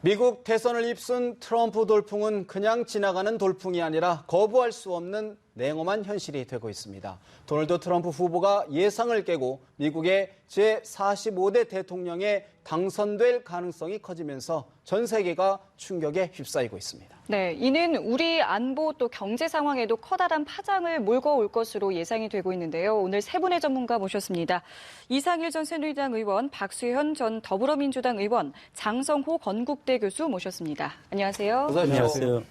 미국 대선을 입순 트럼프 돌풍은 그냥 지나가는 돌풍이 아니라 거부할 수 없는 냉엄한 현실이 되고 있습니다. 도널드 트럼프 후보가 예상을 깨고 미국의 제45대 대통령에 당선될 가능성이 커지면서 전 세계가 충격에 휩싸이고 있습니다. 네, 이는 우리 안보 또 경제 상황에도 커다란 파장을 몰고 올 것으로 예상이 되고 있는데요. 오늘 세 분의 전문가 모셨습니다. 이상일 전 새누리당 의원, 박수현 전 더불어민주당 의원, 장성호 건국대 교수 모셨습니다. 안녕하세요. 어서 오십시오. 안녕하세요.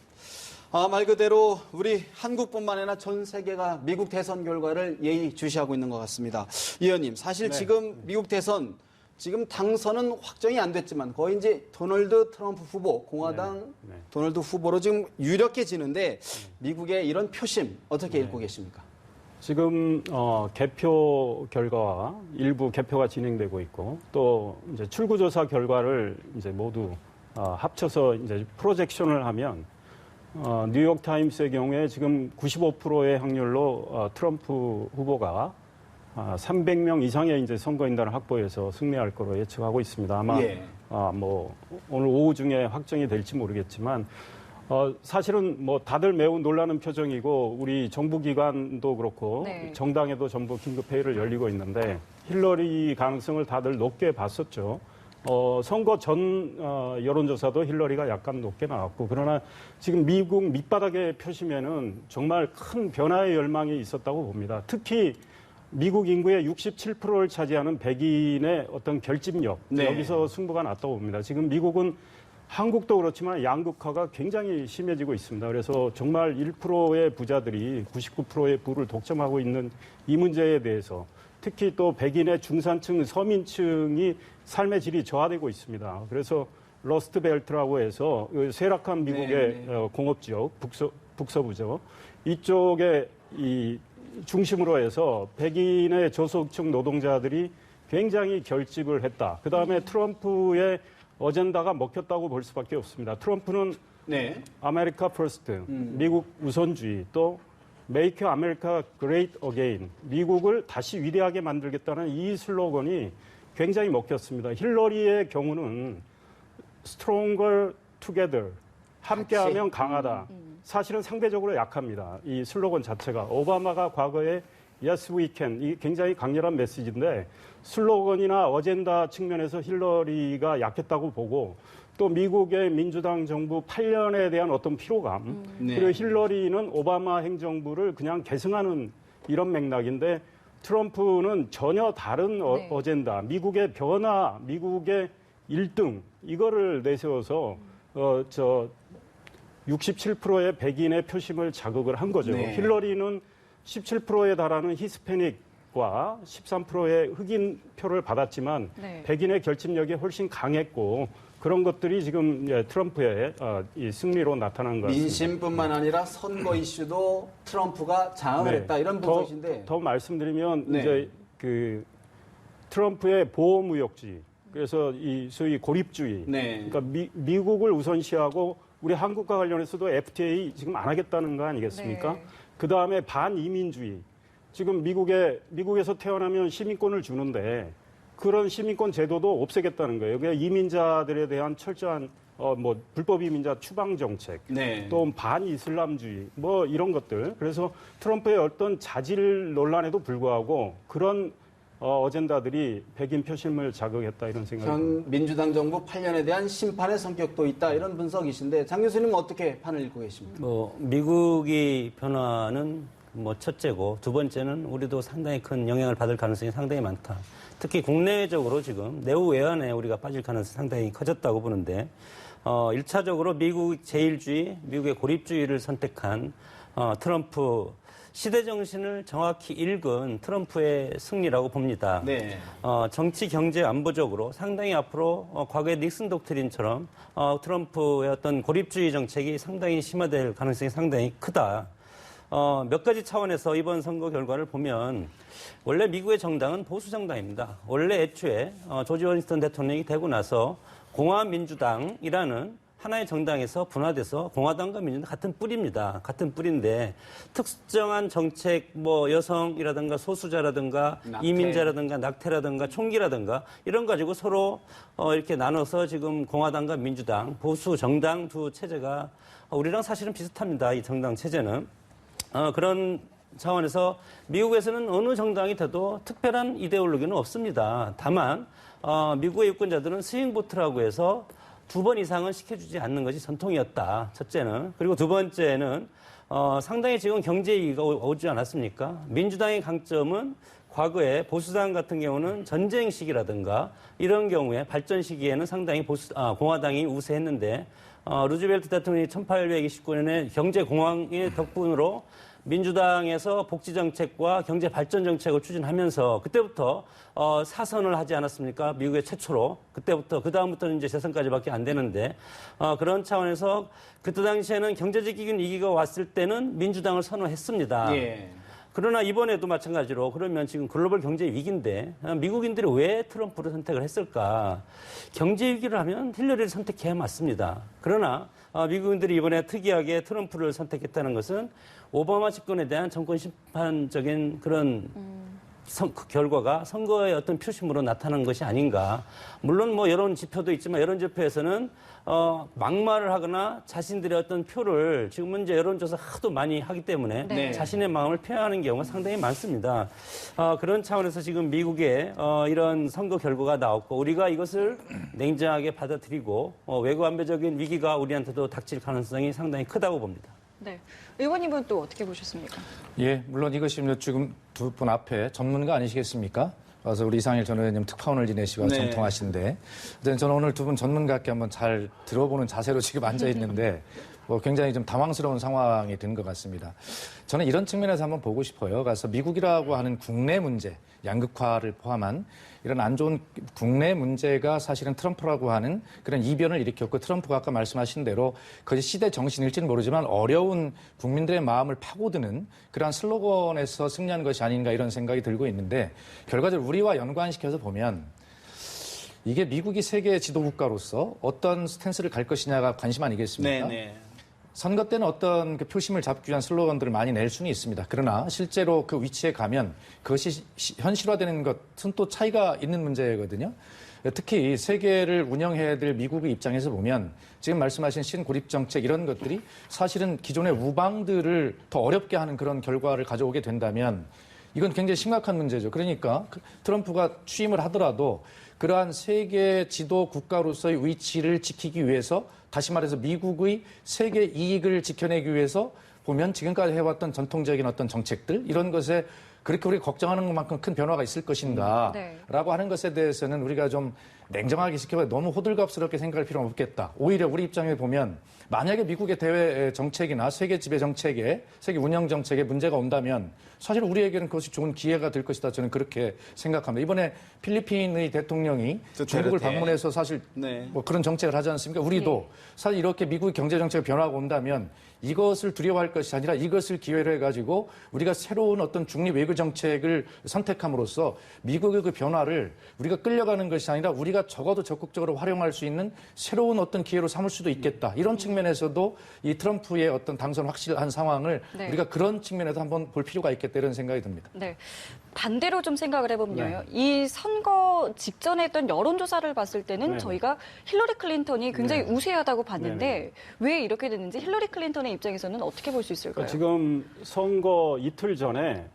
말 그대로 우리 한국뿐만 아니라 전 세계가 미국 대선 결과를 예의주시하고 있는 것 같습니다. 이 의원님, 사실 지금 미국 대선 지금 당선은 확정이 안 됐지만 거의 이제 도널드 트럼프 후보, 공화당 도널드 후보로 지금 유력해지는데 미국의 이런 표심 어떻게 읽고 계십니까? 지금 개표 결과와 일부 개표가 진행되고 있고 또 이제 출구조사 결과를 이제 모두 합쳐서 이제 프로젝션을 하면 뉴욕 타임스의 경우에 지금 95%의 확률로 트럼프 후보가 300명 이상의 이제 선거인단을 확보해서 승리할 거로 예측하고 있습니다. 아마 뭐 오늘 오후 중에 확정이 될지 모르겠지만 사실은 뭐 다들 매우 놀라는 표정이고 우리 정부기관도 그렇고 정당에도 전부 긴급회의를 열리고 있는데 힐러리 가능성을 다들 높게 봤었죠. 선거 전 여론조사도 힐러리가 약간 높게 나왔고 그러나 지금 미국 밑바닥에 펴시면은 정말 큰 변화의 열망이 있었다고 봅니다. 특히 미국 인구의 67%를 차지하는 백인의 어떤 결집력 여기서 승부가 났다고 봅니다. 지금 미국은 한국도 그렇지만 양극화가 굉장히 심해지고 있습니다. 그래서 정말 1%의 부자들이 99%의 부를 독점하고 있는 이 문제에 대해서 특히 또 백인의 중산층, 서민층이 삶의 질이 저하되고 있습니다. 그래서 러스트 벨트라고 해서 쇠락한 미국의 공업지역, 북서부죠. 이쪽에 이 중심으로 해서 백인의 저소득층 노동자들이 굉장히 결집을 했다. 그다음에 트럼프의 어젠다가 먹혔다고 볼 수밖에 없습니다. 트럼프는 아메리카 퍼스트, 미국 우선주의, 또 Make America Great Again, 미국을 다시 위대하게 만들겠다는 이 슬로건이 굉장히 먹혔습니다. 힐러리의 경우는 Stronger Together, 함께하면 강하다. 사실은 상대적으로 약합니다. 이 슬로건 자체가. 오바마가 과거에 Yes, we can. 이 굉장히 강렬한 메시지인데 슬로건이나 어젠다 측면에서 힐러리가 약했다고 보고 또 미국의 민주당 정부 8년에 대한 어떤 피로감 그리고 힐러리는 오바마 행정부를 그냥 계승하는 이런 맥락인데 트럼프는 전혀 다른 어젠다, 미국의 변화, 미국의 1등 이거를 내세워서 67%의 백인의 표심을 자극을 한 거죠. 힐러리는 17%에 달하는 히스패닉과 13%의 흑인 표를 받았지만 백인의 결집력이 훨씬 강했고 그런 것들이 지금 트럼프의 이 승리로 나타난 것 같습니다. 민심뿐만 아니라 선거 이슈도 트럼프가 장악을 했다 이런 분석인데 더 말씀드리면 이제 그 트럼프의 보호무역주의 그래서 이 소위 고립주의 그러니까 미국을 우선시하고 우리 한국과 관련해서도 FTA 지금 안 하겠다는 거 아니겠습니까? 그 다음에 반이민주의. 지금 미국에서 태어나면 시민권을 주는데 그런 시민권 제도도 없애겠다는 거예요. 그러니까 이민자들에 대한 철저한 불법 이민자 추방 정책, 또 반이슬람주의, 뭐 이런 것들. 그래서 트럼프의 어떤 자질 논란에도 불구하고 그런 어젠다들이 백인 표심을 자극했다 이런 생각이 듭니다. 현 민주당 정부 8년에 대한 심판의 성격도 있다 이런 분석이신데 장 교수님은 어떻게 판을 읽고 계십니까? 미국의 변화는 첫째고 두 번째는 우리도 상당히 큰 영향을 받을 가능성이 상당히 많다. 특히 국내적으로 지금 내후 외환에 우리가 빠질 가능성이 상당히 커졌다고 보는데 1차적으로 미국 제일주의, 미국의 고립주의를 선택한 트럼프 시대 정신을 정확히 읽은 트럼프의 승리라고 봅니다. 정치, 경제, 안보적으로 상당히 앞으로 과거의 닉슨 독트린처럼 트럼프의 어떤 고립주의 정책이 상당히 심화될 가능성이 상당히 크다. 몇 가지 차원에서 이번 선거 결과를 보면 원래 미국의 정당은 보수 정당입니다. 원래 애초에 조지 워싱턴 대통령이 되고 나서 공화민주당이라는 하나의 정당에서 분화돼서 공화당과 민주당 같은 뿌리입니다. 같은 뿌리인데 특정한 정책, 뭐 여성이라든가 소수자라든가 낙태. 이민자라든가 낙태라든가 총기라든가 이런 거 가지고 서로 이렇게 나눠서 지금 공화당과 민주당, 보수 정당 두 체제가 우리랑 사실은 비슷합니다. 이 정당 체제는. 그런 차원에서 미국에서는 어느 정당이 돼도 특별한 이데올로기는 없습니다. 다만 미국의 유권자들은 스윙보트라고 해서 2번 이상은 시켜주지 않는 것이 전통이었다. 첫째는. 그리고 두 번째는 상당히 지금 경제 위기가 오지 않았습니까? 민주당의 강점은 과거에 보수당 같은 경우는 전쟁 시기라든가 이런 경우에 발전 시기에는 상당히 공화당이 우세했는데 루즈벨트 대통령이 1829년에 경제 공황의 덕분으로 민주당에서 복지 정책과 경제 발전 정책을 추진하면서 그때부터 사선을 하지 않았습니까? 미국의 최초로. 그때부터 그다음부터는 이제 재선까지밖에 안 되는데 그런 차원에서 그때 당시에는 경제적 위기가 왔을 때는 민주당을 선호했습니다. 예. 그러나 이번에도 마찬가지로 그러면 지금 글로벌 경제 위기인데 미국인들이 왜 트럼프를 선택을 했을까? 경제 위기를 하면 힐러리를 선택해야 맞습니다. 그러나 미국인들이 이번에 특이하게 트럼프를 선택했다는 것은 오바마 집권에 대한 정권 심판적인 그런 그 결과가 선거의 어떤 표심으로 나타난 것이 아닌가. 물론 뭐 여론 지표도 있지만 여론 지표에서는 막말을 하거나 자신들의 어떤 표를 지금은 이제 여론조사 하도 많이 하기 때문에 네. 자신의 마음을 표현하는 경우가 상당히 많습니다. 그런 차원에서 지금 미국의 이런 선거 결과가 나왔고 우리가 이것을 냉정하게 받아들이고 외교안보적인 위기가 우리한테도 닥칠 가능성이 상당히 크다고 봅니다. 네. 의원님은 또 어떻게 보셨습니까? 예, 물론 이것이 지금 두 분 앞에 전문가 아니시겠습니까? 와서 우리 이상일 전 의원님 특파원을 지내시고 네. 정통하신데, 저는 오늘 두 분 전문가께 한번 잘 들어보는 자세로 지금 앉아 있는데, 굉장히 좀 당황스러운 상황이 된 것 같습니다. 저는 이런 측면에서 한번 보고 싶어요. 그래서 미국이라고 하는 국내 문제, 양극화를 포함한 이런 안 좋은 국내 문제가 사실은 트럼프라고 하는 그런 이변을 일으켰고 트럼프가 아까 말씀하신 대로 그것이 시대 정신일지는 모르지만 어려운 국민들의 마음을 파고드는 그러한 슬로건에서 승리한 것이 아닌가 이런 생각이 들고 있는데 결과적으로 우리와 연관시켜서 보면 이게 미국이 세계 지도국가로서 어떤 스탠스를 갈 것이냐가 관심 아니겠습니까? 네. 선거 때는 어떤 그 표심을 잡기 위한 슬로건들을 많이 낼 수는 있습니다. 그러나 실제로 그 위치에 가면 그것이 현실화되는 것은 또 차이가 있는 문제거든요. 특히 세계를 운영해야 될 미국의 입장에서 보면 지금 말씀하신 신고립 정책 이런 것들이 사실은 기존의 우방들을 더 어렵게 하는 그런 결과를 가져오게 된다면 이건 굉장히 심각한 문제죠. 그러니까 트럼프가 취임을 하더라도 그러한 세계 지도 국가로서의 위치를 지키기 위해서 다시 말해서 미국의 세계 이익을 지켜내기 위해서 보면 지금까지 해왔던 전통적인 어떤 정책들 이런 것에 그렇게 우리가 걱정하는 것만큼 큰 변화가 있을 것인가 네. 라고 하는 것에 대해서는 우리가 좀 냉정하게 지켜봐야 너무 호들갑스럽게 생각할 필요는 없겠다. 오히려 우리 입장에 보면 만약에 미국의 대외 정책이나 세계 지배 정책에 세계 운영 정책에 문제가 온다면 사실 우리에게는 그것이 좋은 기회가 될 것이다. 저는 그렇게 생각합니다. 이번에 필리핀의 대통령이 중국을 방문해서 사실 네. 뭐 그런 정책을 하지 않습니까? 우리도 사실 이렇게 미국의 경제 정책의 변화가 온다면 이것을 두려워할 것이 아니라 이것을 기회로 해가지고 우리가 새로운 어떤 중립 외교 정책을 선택함으로써 미국의 그 변화를 우리가 끌려가는 것이 아니라 우리가 적어도 적극적으로 활용할 수 있는 새로운 어떤 기회로 삼을 수도 있겠다. 이런 측면에서도 이 트럼프의 어떤 당선 확실한 상황을 네. 우리가 그런 측면에서 한번 볼 필요가 있겠다 이런 생각이 듭니다. 네. 반대로 좀 생각을 해보면요. 이 선거 직전에 했던 여론조사를 봤을 때는 네. 저희가 힐러리 클린턴이 굉장히 우세하다고 봤는데 왜 이렇게 됐는지 힐러리 클린턴의 입장에서는 어떻게 볼 수 있을까요? 지금 선거 이틀 전에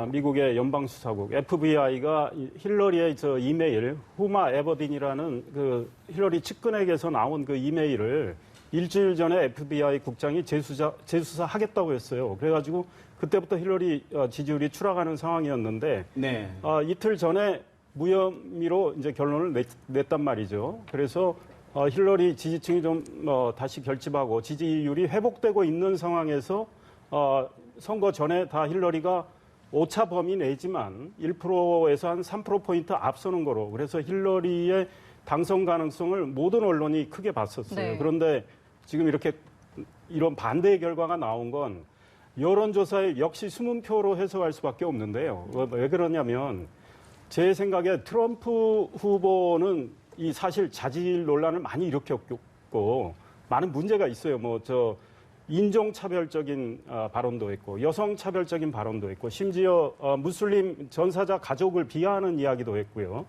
미국의 연방수사국 FBI가 힐러리의 저 이메일 후마 에버딘이라는 그 힐러리 측근에게서 나온 그 이메일을 일주일 전에 FBI 국장이 재수사하겠다고 했어요. 그래가지고 그때부터 힐러리 지지율이 추락하는 상황이었는데 네. 이틀 전에 무혐의로 이제 결론을 냈단 말이죠. 그래서 힐러리 지지층이 좀 다시 결집하고 지지율이 회복되고 있는 상황에서 선거 전에 다 힐러리가 오차 범위 내지만 1%에서 한 3%포인트 앞서는 거로 그래서 힐러리의 당선 가능성을 모든 언론이 크게 봤었어요. 네. 그런데 지금 이렇게 이런 반대의 결과가 나온 건 여론조사에 역시 숨은표로 해석할 수밖에 없는데요. 왜 그러냐면 제 생각에 트럼프 후보는 이 사실 자질 논란을 많이 일으켰고 많은 문제가 있어요. 인종차별적인 발언도 있고 여성차별적인 발언도 있고 심지어 무슬림 전사자 가족을 비하하는 이야기도 했고요.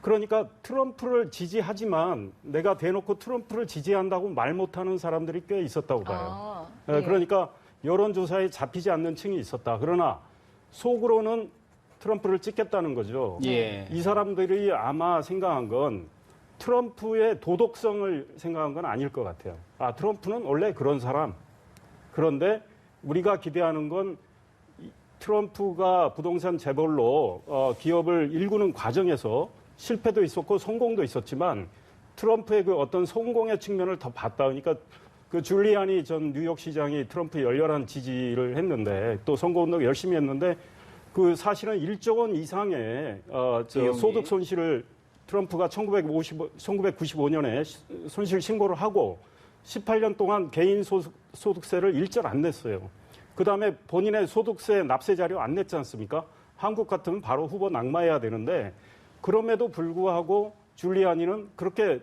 그러니까 트럼프를 지지하지만 내가 대놓고 트럼프를 지지한다고 말 못하는 사람들이 꽤 있었다고 봐요. 네. 그러니까 여론조사에 잡히지 않는 층이 있었다. 그러나 속으로는 트럼프를 찍겠다는 거죠. 예. 이 사람들이 아마 생각한 건 트럼프의 도덕성을 생각한 건 아닐 것 같아요. 트럼프는 원래 그런 사람. 그런데 우리가 기대하는 건 트럼프가 부동산 재벌로 기업을 일구는 과정에서 실패도 있었고 성공도 있었지만 트럼프의 그 어떤 성공의 측면을 더 봤다. 그러니까 그 줄리아니 전 뉴욕시장이 트럼프 열렬한 지지를 했는데 또 선거운동 열심히 했는데 그 사실은 1조 원 이상의 소득 손실을 트럼프가 1995년에 손실 신고를 하고 18년 동안 개인 소득세를 일절 안 냈어요. 그다음에 본인의 소득세 납세 자료 안 냈지 않습니까? 한국 같으면 바로 후보 낙마해야 되는데 그럼에도 불구하고 줄리아니는 그렇게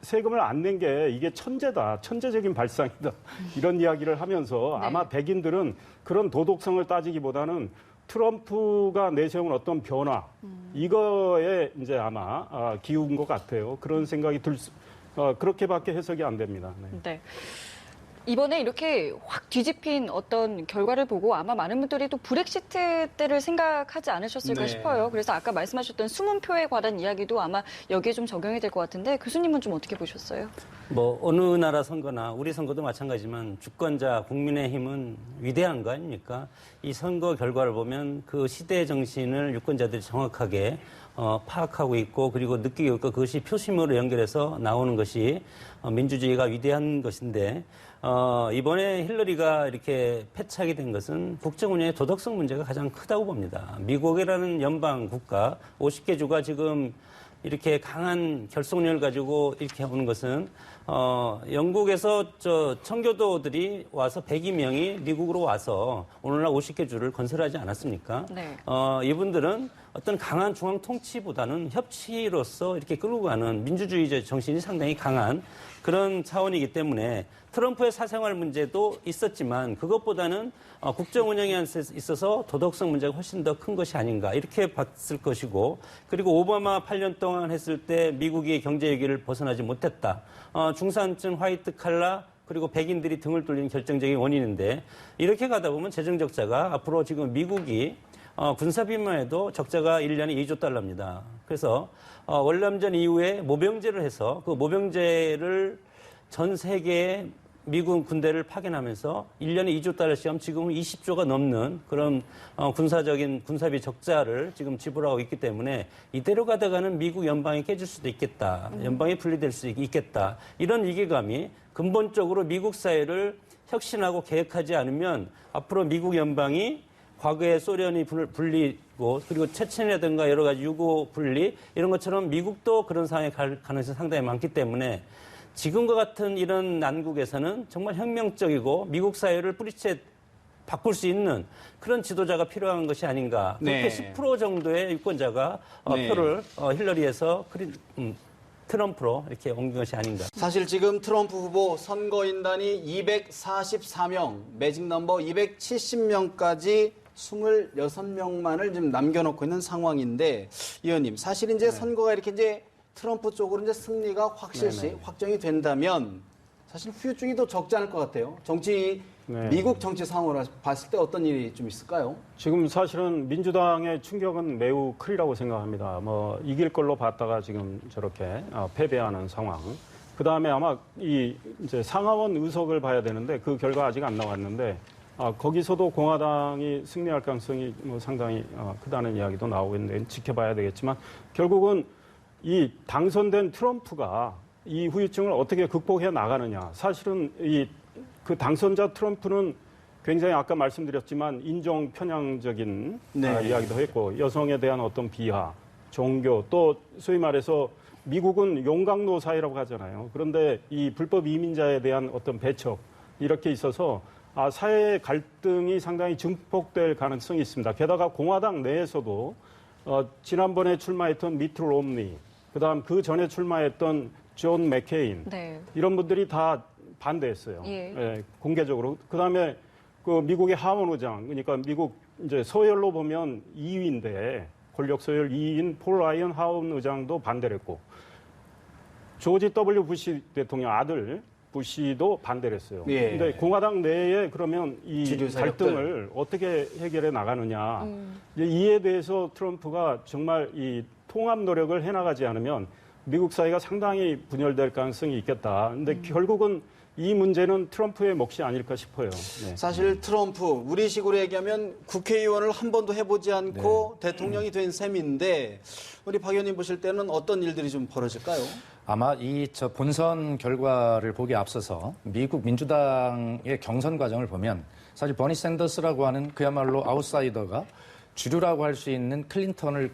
세금을 안 낸 게 이게 천재다, 천재적인 발상이다 이런 이야기를 하면서 아마 백인들은 그런 도덕성을 따지기보다는 트럼프가 내세운 어떤 변화 이거에 이제 아마 기운 것 같아요. 그런 생각이 그렇게밖에 해석이 안 됩니다. 네. 이번에 이렇게 확 뒤집힌 어떤 결과를 보고 아마 많은 분들이 또 브렉시트 때를 생각하지 않으셨을까 싶어요. 그래서 아까 말씀하셨던 숨은 표에 관한 이야기도 아마 여기에 좀 적용이 될 것 같은데 교수님은 좀 어떻게 보셨어요? 어느 나라 선거나 우리 선거도 마찬가지지만 주권자 국민의힘은 위대한 거 아닙니까? 이 선거 결과를 보면 그 시대 정신을 유권자들이 정확하게 파악하고 있고 그리고 느끼고 있고 그것이 표심으로 연결해서 나오는 것이 민주주의가 위대한 것인데 이번에 힐러리가 이렇게 패착이 된 것은 국정 운영의 도덕성 문제가 가장 크다고 봅니다. 미국이라는 연방 국가 50개 주가 지금 이렇게 강한 결속력을 가지고 이렇게 오는 것은 영국에서 청교도들이 와서 102명이 미국으로 와서 오늘날 50개 주를 건설하지 않았습니까? 네. 이분들은 어떤 강한 중앙 통치보다는 협치로서 이렇게 끌고 가는 민주주의적 정신이 상당히 강한 그런 차원이기 때문에 트럼프의 사생활 문제도 있었지만 그것보다는 국정 운영에 있어서 도덕성 문제가 훨씬 더 큰 것이 아닌가 이렇게 봤을 것이고 그리고 오바마 8년 동안 했을 때 미국이 경제 위기를 벗어나지 못했다. 중산층 화이트 칼라 그리고 백인들이 등을 돌리는 결정적인 원인인데 이렇게 가다 보면 재정 적자가 앞으로 지금 미국이 군사비만 해도 적자가 1년에 2조 달러입니다. 그래서 월남전 이후에 모병제를 해서 그 모병제를 전 세계에 미국 군대를 파견하면서 1년에 2조 달러씩 하면 지금은 20조가 넘는 그런 군사비 적자를 지금 지불하고 있기 때문에 이대로 가다가는 미국 연방이 깨질 수도 있겠다. 연방이 분리될 수 있겠다. 이런 위기감이 근본적으로 미국 사회를 혁신하고 개혁하지 않으면 앞으로 미국 연방이 과거에 소련이 분리고 그리고 체첸이라든가 여러 가지 유고 분리 이런 것처럼 미국도 그런 상황에 갈 가능성이 상당히 많기 때문에 지금과 같은 이런 난국에서는 정말 혁명적이고 미국 사회를 뿌리째 바꿀 수 있는 그런 지도자가 필요한 것이 아닌가. 그렇게 10% 정도의 유권자가 표를 힐러리에서 트럼프로 이렇게 옮긴 것이 아닌가. 사실 지금 트럼프 후보 선거인단이 244명, 매직 넘버 270명까지 26명만을 지금 남겨놓고 있는 상황인데, 의원님, 사실 이제 선거가 이렇게 이제 트럼프 쪽으로 이제 승리가 확정이 된다면 사실 후유증이 더 적지 않을 것 같아요. 미국 정치 상황으로 봤을 때 어떤 일이 좀 있을까요? 지금 사실은 민주당의 충격은 매우 크리라고 생각합니다. 이길 걸로 봤다가 지금 저렇게 패배하는 상황. 그 다음에 아마 이제 상하원 의석을 봐야 되는데 그 결과 아직 안 나왔는데 거기서도 공화당이 승리할 가능성이 상당히 크다는 이야기도 나오고 있는데 지켜봐야 되겠지만 결국은 이 당선된 트럼프가 이 후유증을 어떻게 극복해 나가느냐. 사실은 그 당선자 트럼프는 굉장히 아까 말씀드렸지만 인종 편향적인 이야기도 했고 여성에 대한 어떤 비하, 종교 또 소위 말해서 미국은 용광로 사회라고 하잖아요. 그런데 이 불법 이민자에 대한 어떤 배척 이렇게 있어서 사회의 갈등이 상당히 증폭될 가능성이 있습니다. 게다가 공화당 내에서도 지난번에 출마했던 미트 롬니, 그다음 그 전에 출마했던 존 맥케인 네. 이런 분들이 다 반대했어요. 예. 예, 공개적으로. 그다음에 그 미국의 하원 의장, 그러니까 미국 이제 서열로 보면 2위인데 권력 서열 2위인 폴 라이언 하원 의장도 반대를 했고 조지 W 부시 대통령 아들 부시도 반대를 했어요. 예. 근데 공화당 내에 그러면 이 주류 세력들. 갈등을 어떻게 해결해 나가느냐. 이제 이에 대해서 트럼프가 정말 이 통합 노력을 해나가지 않으면 미국 사회가 상당히 분열될 가능성이 있겠다. 근데 결국은 이 문제는 트럼프의 몫이 아닐까 싶어요. 네. 사실 트럼프 우리식으로 얘기하면 국회의원을 한 번도 해보지 않고 네. 대통령이 된 셈인데 우리 박 의원님 보실 때는 어떤 일들이 좀 벌어질까요? 아마 이 본선 결과를 보기에 앞서서 미국 민주당의 경선 과정을 보면 사실 버니 샌더스라고 하는 그야말로 아웃사이더가 주류라고 할 수 있는 클린턴을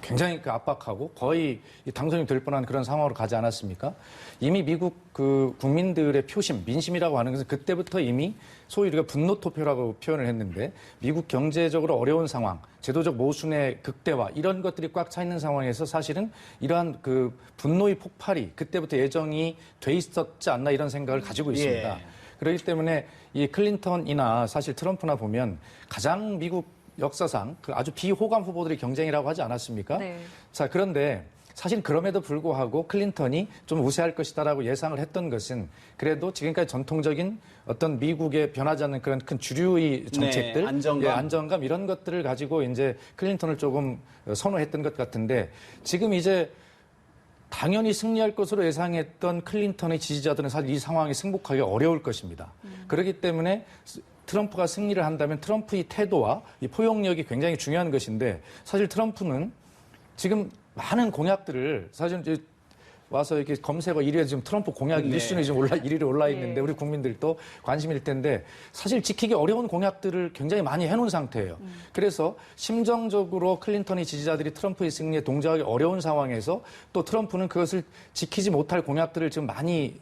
굉장히 압박하고 거의 당선이 될 뻔한 그런 상황으로 가지 않았습니까? 이미 미국 그 국민들의 표심, 민심이라고 하는 것은 그때부터 이미 소위 우리가 분노 투표라고 표현을 했는데 미국 경제적으로 어려운 상황, 제도적 모순의 극대화 이런 것들이 꽉 차 있는 상황에서 사실은 이러한 그 분노의 폭발이 그때부터 예정이 돼 있었지 않나 이런 생각을 가지고 있습니다. 예. 그렇기 때문에 이 클린턴이나 사실 트럼프나 보면 가장 미국 역사상 그 아주 비호감 후보들의 경쟁이라고 하지 않았습니까? 네. 자, 그런데 사실 그럼에도 불구하고 클린턴이 좀 우세할 것이다라고 예상을 했던 것은 그래도 지금까지 전통적인 어떤 미국의 변하지 않는 그런 큰 주류의 정책들, 네, 안정감. 예, 안정감 이런 것들을 가지고 이제 클린턴을 조금 선호했던 것 같은데 지금 이제 당연히 승리할 것으로 예상했던 클린턴의 지지자들은 사실 이 상황에 승복하기 어려울 것입니다. 그렇기 때문에 트럼프가 승리를 한다면 트럼프의 태도와 이 포용력이 굉장히 중요한 것인데 사실 트럼프는 지금 많은 공약들을 사실 이제 와서 이렇게 검색어 1위에 지금 트럼프 공약이 네. 1순위 지금 1위로 올라 있는데 네. 우리 국민들도 관심일 텐데 사실 지키기 어려운 공약들을 굉장히 많이 해놓은 상태예요. 그래서 심정적으로 클린턴의 지지자들이 트럼프의 승리에 동조하기 어려운 상황에서 또 트럼프는 그것을 지키지 못할 공약들을 지금 많이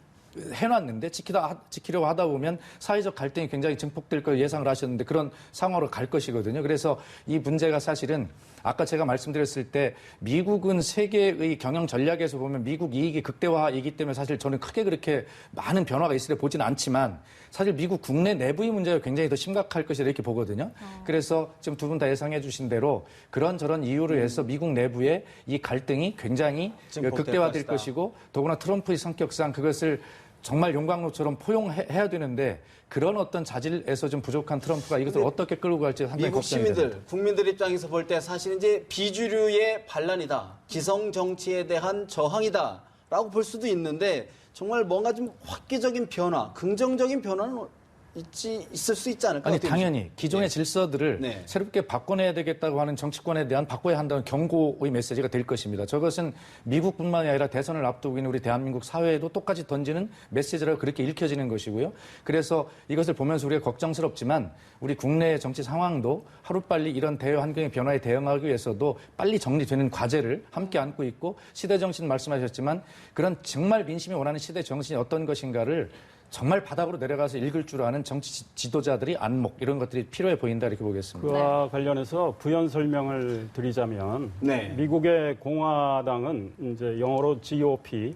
해놨는데 지키려고 하다 보면 사회적 갈등이 굉장히 증폭될 걸 예상을 하셨는데 그런 상황으로 갈 것이거든요. 그래서 이 문제가 사실은 아까 제가 말씀드렸을 때 미국은 세계의 경영 전략에서 보면 미국 이익이 극대화이기 때문에 사실 저는 크게 그렇게 많은 변화가 있으려 보지는 않지만 사실 미국 국내 내부의 문제가 굉장히 더 심각할 것이라 이렇게 보거든요. 그래서 지금 두 분 다 예상해 주신 대로 그런저런 이유로 해서 미국 내부의 이 갈등이 굉장히 증폭될 극대화될 것이다. 것이고 더구나 트럼프의 성격상 그것을 정말 용광로처럼 포용해야 되는데 그런 어떤 자질에서 좀 부족한 트럼프가 이것을 어떻게 끌고 갈지 상당히 미국 걱정이 됩니다. 시민들, 국민들 입장에서 볼 때 사실 이제 비주류의 반란이다. 기성 정치에 대한 저항이다라고 볼 수도 있는데 정말 뭔가 좀 획기적인 변화, 긍정적인 변화는 있을 수 있지 않을까? 아니 어떻게 당연히 기존의 네. 질서들을 네. 새롭게 바꿔내야 되겠다고 하는 정치권에 대한 바꿔야 한다는 경고의 메시지가 될 것입니다. 저것은 미국뿐만이 아니라 대선을 앞두고 있는 우리 대한민국 사회에도 똑같이 던지는 메시지라고 그렇게 읽혀지는 것이고요. 그래서 이것을 보면서 우리가 걱정스럽지만 우리 국내의 정치 상황도 하루빨리 이런 대외 환경의 변화에 대응하기 위해서도 빨리 정리되는 과제를 함께 안고 있고 시대 정신 말씀하셨지만 그런 정말 민심이 원하는 시대 정신이 어떤 것인가를 정말 바닥으로 내려가서 읽을 줄 아는 정치 지도자들이 안목 이런 것들이 필요해 보인다 이렇게 보겠습니다. 그와 관련해서 부연 설명을 드리자면 네. 미국의 공화당은 이제 영어로 GOP,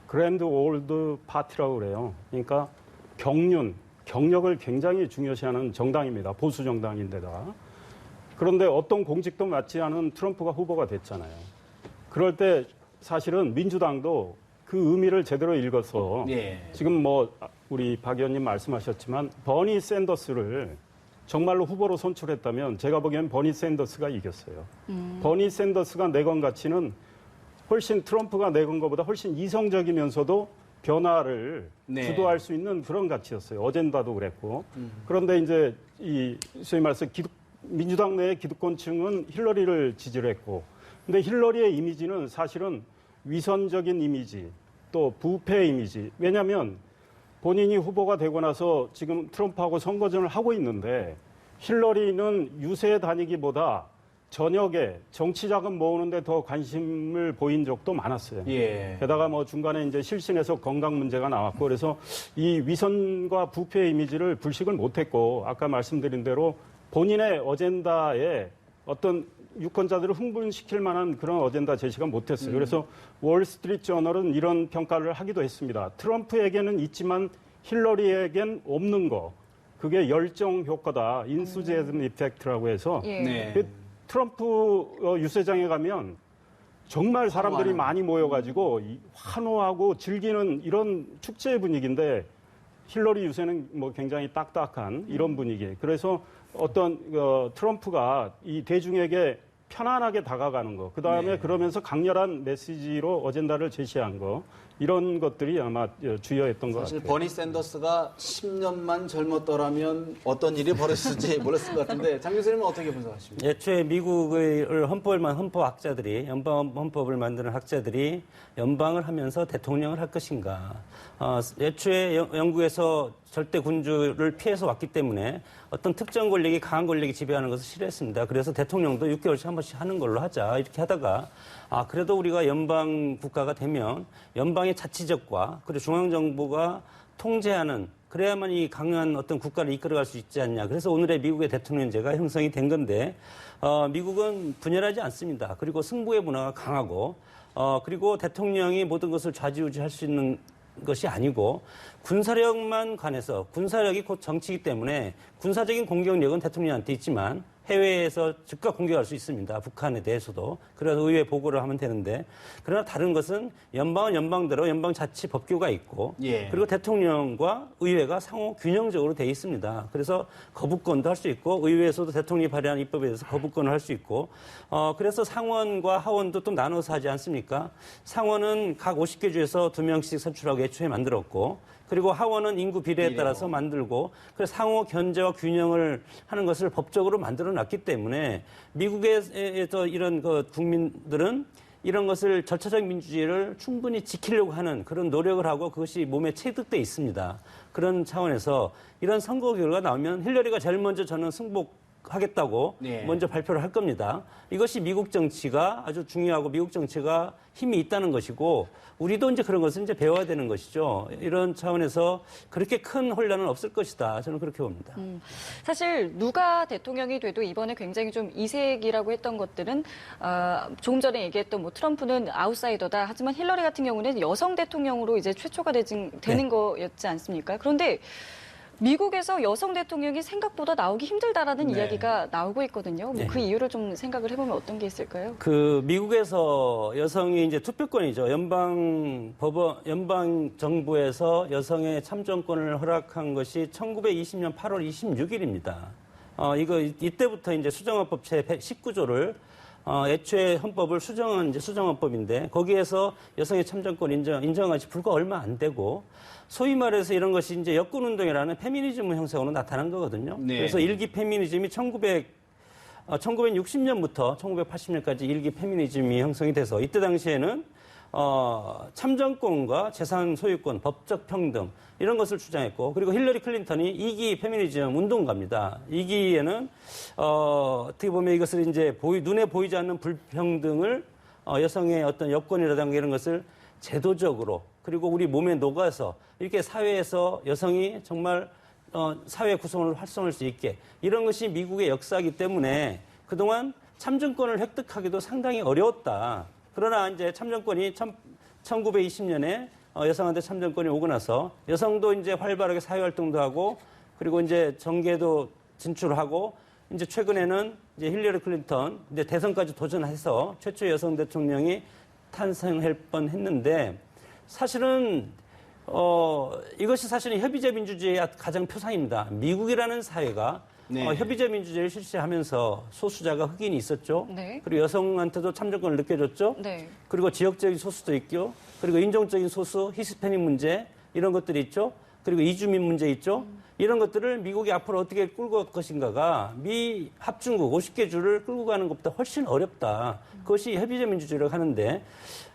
그랜드 올드 파티라고 그래요. 그러니까 경력을 굉장히 중요시하는 정당입니다. 보수 정당인데다. 그런데 어떤 공직도 맡지 않은 트럼프가 후보가 됐잖아요. 그럴 때 사실은 민주당도 그 의미를 제대로 읽어서 예. 지금 뭐 우리 박 의원님 말씀하셨지만 버니 샌더스를 정말로 후보로 선출했다면 제가 보기엔 버니 샌더스가 이겼어요. 버니 샌더스가 내건 가치는 훨씬 트럼프가 내건 것보다 훨씬 이성적이면서도 변화를 네. 주도할 수 있는 그런 가치였어요. 어젠다도 그랬고. 그런데 이제 이 소위 말해서 민주당 내의 기득권층은 힐러리를 지지를 했고, 근데 힐러리의 이미지는 사실은 위선적인 이미지, 또 부패 이미지. 왜냐하면 본인이 후보가 되고 나서 지금 트럼프하고 선거전을 하고 있는데 힐러리는 유세 다니기보다 저녁에 정치 자금 모으는데 더 관심을 보인 적도 많았어요. 예. 게다가 뭐 중간에 이제 실신해서 건강 문제가 나왔고 그래서 이 위선과 부패 이미지를 불식을 못했고 아까 말씀드린 대로 본인의 어젠다에 어떤 유권자들을 흥분시킬 만한 그런 어젠다 제시가 못했어요. 그래서 월스트리트 저널은 이런 평가를 하기도 했습니다. 트럼프에게는 있지만 힐러리에겐 없는 거. 그게 열정 효과다. 인수제즘 이펙트라고 해서 예. 네. 그 트럼프 유세장에 가면 정말 사람들이 많이 모여가지고 환호하고 즐기는 이런 축제의 분위기인데 힐러리 유세는 뭐 굉장히 딱딱한 이런 분위기. 그래서 어떤 트럼프가 이 대중에게 편안하게 다가가는 거. 그다음에 네. 그러면서 강렬한 메시지로 어젠다를 제시한 거. 이런 것들이 아마 주요했던 것 사실 같아요. 버니 샌더스가 10년만 젊었더라면 어떤 일이 벌어졌을지 몰랐을 것 같은데 장 교수님은 어떻게 분석하십니까? 애초에 미국의 헌법학자들이 연방 헌법을 만드는 학자들이 연방을 하면서 대통령을 할 것인가. 애초에 영국에서 절대 군주를 피해서 왔기 때문에 어떤 특정 권력이 강한 권력이 지배하는 것을 싫어했습니다. 그래서 대통령도 6개월씩 한 번씩 하는 걸로 하자 이렇게 하다가 그래도 우리가 연방 국가가 되면 연방의 자치적과 그리고 중앙정부가 통제하는 그래야만 이 강한 어떤 국가를 이끌어갈 수 있지 않냐. 그래서 오늘의 미국의 대통령제가 형성이 된 건데 미국은 분열하지 않습니다. 그리고 승부의 문화가 강하고 그리고 대통령이 모든 것을 좌지우지할 수 있는 것이 아니고 군사력만 관해서 군사력이 곧 정치이기 때문에 군사적인 공격력은 대통령한테 있지만 해외에서 즉각 공격할 수 있습니다. 북한에 대해서도. 그래서 의회 보고를 하면 되는데 그러나 다른 것은 연방은 연방대로 연방자치법규가 있고 예. 그리고 대통령과 의회가 상호 균형적으로 돼 있습니다. 그래서 거부권도 할 수 있고 의회에서도 대통령이 발의한 입법에 대해서 거부권을 할 수 있고 그래서 상원과 하원도 또 나눠서 하지 않습니까? 상원은 각 50개 주에서 2명씩 선출하고 애초에 만들었고 그리고 하원은 인구 비례에 따라서 만들고 그래서 상호 견제와 균형을 하는 것을 법적으로 만들어 놨기 때문에 미국에서 이런 국민들은 이런 것을 절차적 민주주의를 충분히 지키려고 하는 그런 노력을 하고 그것이 몸에 체득돼 있습니다. 그런 차원에서 이런 선거 결과가 나오면 힐러리가 제일 먼저 저는 승복하겠다고 네. 먼저 발표를 할 겁니다. 이것이 미국 정치가 아주 중요하고 미국 정치가 힘이 있다는 것이고 우리도 이제 그런 것을 이제 배워야 되는 것이죠. 이런 차원에서 그렇게 큰 혼란은 없을 것이다. 저는 그렇게 봅니다. 사실 누가 대통령이 돼도 이번에 굉장히 좀 이색이라고 했던 것들은 조금 전에 얘기했던 뭐 트럼프는 아웃사이더다. 하지만 힐러리 같은 경우는 여성 대통령으로 이제 최초가 되는 거였지 않습니까? 그런데 미국에서 여성 대통령이 생각보다 나오기 힘들다라는 이야기가 나오고 있거든요. 뭐 그 이유를 좀 생각을 해보면 어떤 게 있을까요? 미국에서 여성이 이제 투표권이죠. 연방 정부에서 여성의 참정권을 허락한 것이 1920년 8월 26일입니다. 이때부터 이제 수정헌법 제 19조를 애초에 헌법을 수정한 이제 수정헌법인데 거기에서 여성의 참정권 인정한 것이 불과 얼마 안 되고 소위 말해서 이런 것이 이제 여권운동이라는 페미니즘 형성으로 나타난 거거든요. 네. 그래서 일기 페미니즘이 1960년부터 1980년까지 일기 페미니즘이 형성이 돼서 이때 당시에는 참정권과 재산 소유권, 법적 평등 이런 것을 주장했고 그리고 힐러리 클린턴이 2기 페미니즘 운동가입니다. 2기에는 어떻게 보면 이것을 이제 눈에 보이지 않는 불평등을 여성의 어떤 여권이라든가 이런 것을 제도적으로 그리고 우리 몸에 녹아서 이렇게 사회에서 여성이 정말 사회 구성을 활성화할 수 있게 이런 것이 미국의 역사이기 때문에 그동안 참정권을 획득하기도 상당히 어려웠다. 그러나 이제 참정권이 1920년에 여성한테 참정권이 오고 나서 여성도 이제 활발하게 사회활동도 하고 그리고 이제 정계도 진출하고 이제 최근에는 이제 힐러리 클린턴 이제 대선까지 도전해서 최초 여성 대통령이 탄생할 뻔했는데 사실은 이것이 사실은 협의제 민주주의의 가장 표상입니다. 미국이라는 사회가 협의제 민주주의를 실시하면서 소수자가 흑인이 있었죠. 네. 그리고 여성한테도 참정권을 느껴줬죠. 네. 그리고 지역적인 소수도 있고 그리고 인종적인 소수, 히스패닉 문제 이런 것들이 있죠. 그리고 이주민 문제 있죠. 이런 것들을 미국이 앞으로 어떻게 끌고 갈 것인가가 미 합중국 50개 주를 끌고 가는 것보다 훨씬 어렵다. 그것이 협의제 민주주의라고 하는데